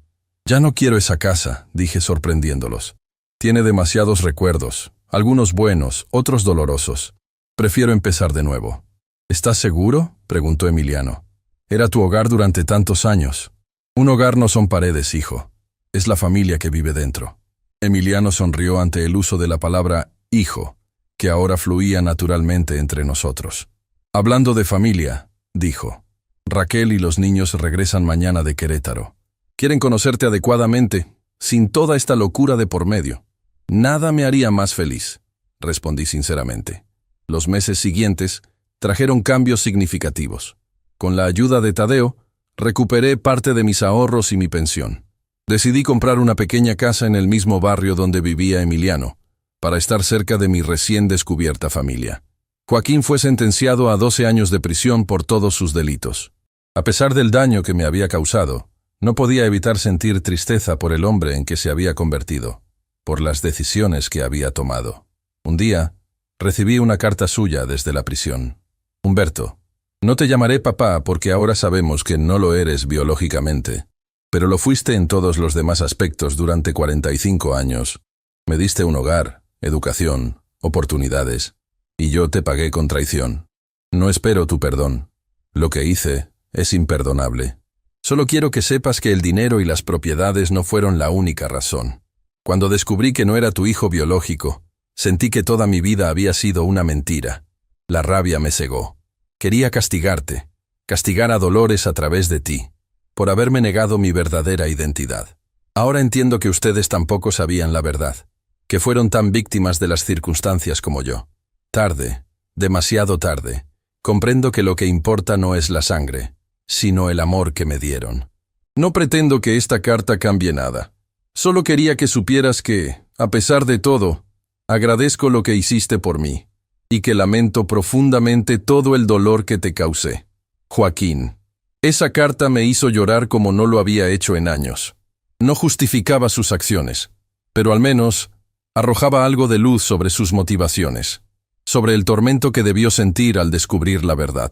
«Ya no quiero esa casa», dije sorprendiéndolos. «Tiene demasiados recuerdos, algunos buenos, otros dolorosos. Prefiero empezar de nuevo». «¿Estás seguro?», preguntó Emiliano. «Era tu hogar durante tantos años». «Un hogar no son paredes, hijo. Es la familia que vive dentro». Emiliano sonrió ante el uso de la palabra hijo, que ahora fluía naturalmente entre nosotros. «Hablando de familia», dijo, Raquel y los niños regresan mañana de Querétaro. Quieren conocerte adecuadamente, sin toda esta locura de por medio. Nada me haría más feliz, respondí sinceramente. Los meses siguientes trajeron cambios significativos. Con la ayuda de Tadeo, recuperé parte de mis ahorros y mi pensión. Decidí comprar una pequeña casa en el mismo barrio donde vivía Emiliano, para estar cerca de mi recién descubierta familia. Joaquín fue sentenciado a 12 años de prisión por todos sus delitos. A pesar del daño que me había causado, no podía evitar sentir tristeza por el hombre en que se había convertido, por las decisiones que había tomado. Un día, recibí una carta suya desde la prisión. Humberto, no te llamaré papá porque ahora sabemos que no lo eres biológicamente, pero lo fuiste en todos los demás aspectos durante 45 años. Me diste un hogar, educación, oportunidades, y yo te pagué con traición. No espero tu perdón. Lo que hice es imperdonable. Solo quiero que sepas que el dinero y las propiedades no fueron la única razón. Cuando descubrí que no era tu hijo biológico, sentí que toda mi vida había sido una mentira. La rabia me cegó. Quería castigarte, castigar a Dolores a través de ti, por haberme negado mi verdadera identidad. Ahora entiendo que ustedes tampoco sabían la verdad, que fueron tan víctimas de las circunstancias como yo. Tarde, demasiado tarde, comprendo que lo que importa no es la sangre, sino el amor que me dieron. No pretendo que esta carta cambie nada. Solo quería que supieras que, a pesar de todo, agradezco lo que hiciste por mí, y que lamento profundamente todo el dolor que te causé. Joaquín. Esa carta me hizo llorar como no lo había hecho en años. No justificaba sus acciones, pero al menos arrojaba algo de luz sobre sus motivaciones, sobre el tormento que debió sentir al descubrir la verdad.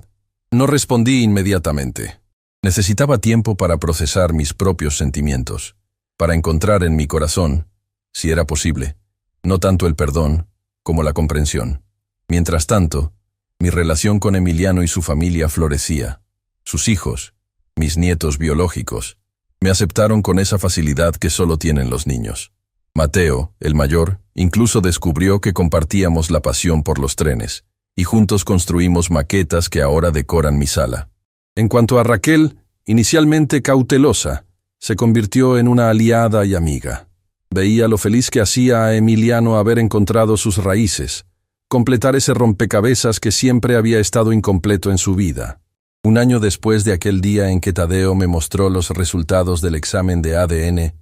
No respondí inmediatamente. Necesitaba tiempo para procesar mis propios sentimientos, para encontrar en mi corazón, si era posible, no tanto el perdón como la comprensión. Mientras tanto, mi relación con Emiliano y su familia florecía. Sus hijos, mis nietos biológicos, me aceptaron con esa facilidad que solo tienen los niños. Mateo, el mayor, incluso descubrió que compartíamos la pasión por los trenes, y juntos construimos maquetas que ahora decoran mi sala. En cuanto a Raquel, inicialmente cautelosa, se convirtió en una aliada y amiga. Veía lo feliz que hacía a Emiliano haber encontrado sus raíces, completar ese rompecabezas que siempre había estado incompleto en su vida. Un año después de aquel día en que Tadeo me mostró los resultados del examen de ADN,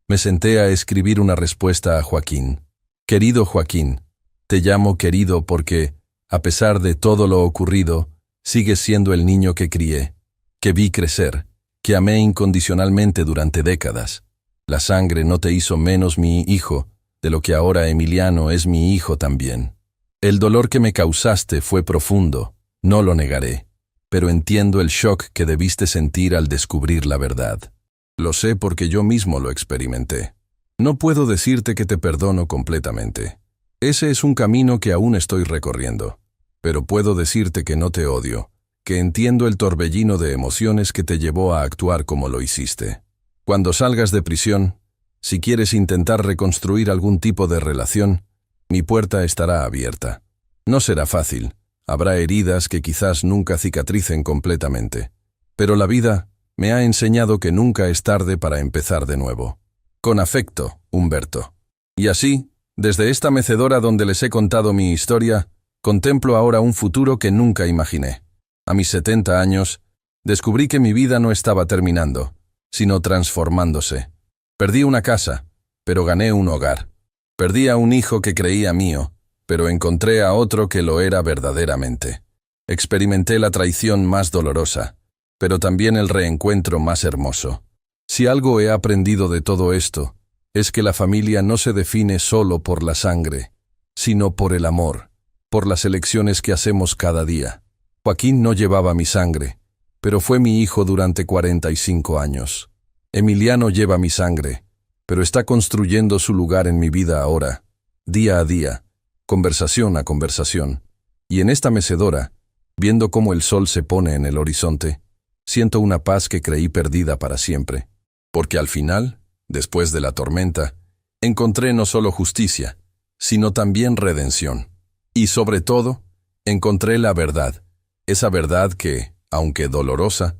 me senté a escribir una respuesta a Joaquín. Querido Joaquín, te llamo querido porque, a pesar de todo lo ocurrido, sigues siendo el niño que crié, que vi crecer, que amé incondicionalmente durante décadas. La sangre no te hizo menos mi hijo, de lo que ahora Emiliano es mi hijo también. El dolor que me causaste fue profundo, no lo negaré, pero entiendo el shock que debiste sentir al descubrir la verdad. Lo sé porque yo mismo lo experimenté. No puedo decirte que te perdono completamente. Ese es un camino que aún estoy recorriendo. Pero puedo decirte que no te odio, que entiendo el torbellino de emociones que te llevó a actuar como lo hiciste. Cuando salgas de prisión, si quieres intentar reconstruir algún tipo de relación, mi puerta estará abierta. No será fácil, habrá heridas que quizás nunca cicatricen completamente. Pero la vida me ha enseñado que nunca es tarde para empezar de nuevo. Con afecto, Humberto. Y así, desde esta mecedora donde les he contado mi historia, contemplo ahora un futuro que nunca imaginé. A mis 70 años, descubrí que mi vida no estaba terminando, sino transformándose. Perdí una casa, pero gané un hogar. Perdí a un hijo que creía mío, pero encontré a otro que lo era verdaderamente. Experimenté la traición más dolorosa, pero también el reencuentro más hermoso. Si algo he aprendido de todo esto, es que la familia no se define solo por la sangre, sino por el amor, por las elecciones que hacemos cada día. Joaquín no llevaba mi sangre, pero fue mi hijo durante 45 años. Emiliano lleva mi sangre, pero está construyendo su lugar en mi vida ahora, día a día, conversación a conversación. Y en esta mecedora, viendo cómo el sol se pone en el horizonte, siento una paz que creí perdida para siempre. Porque al final, después de la tormenta, encontré no solo justicia, sino también redención. Y sobre todo, encontré la verdad, esa verdad que, aunque dolorosa,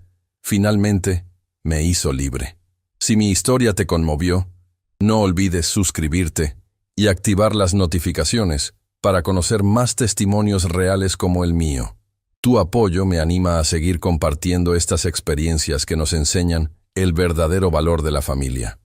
Finalmente, me hizo libre. Si mi historia te conmovió, no olvides suscribirte y activar las notificaciones para conocer más testimonios reales como el mío. Tu apoyo me anima a seguir compartiendo estas experiencias que nos enseñan el verdadero valor de la familia.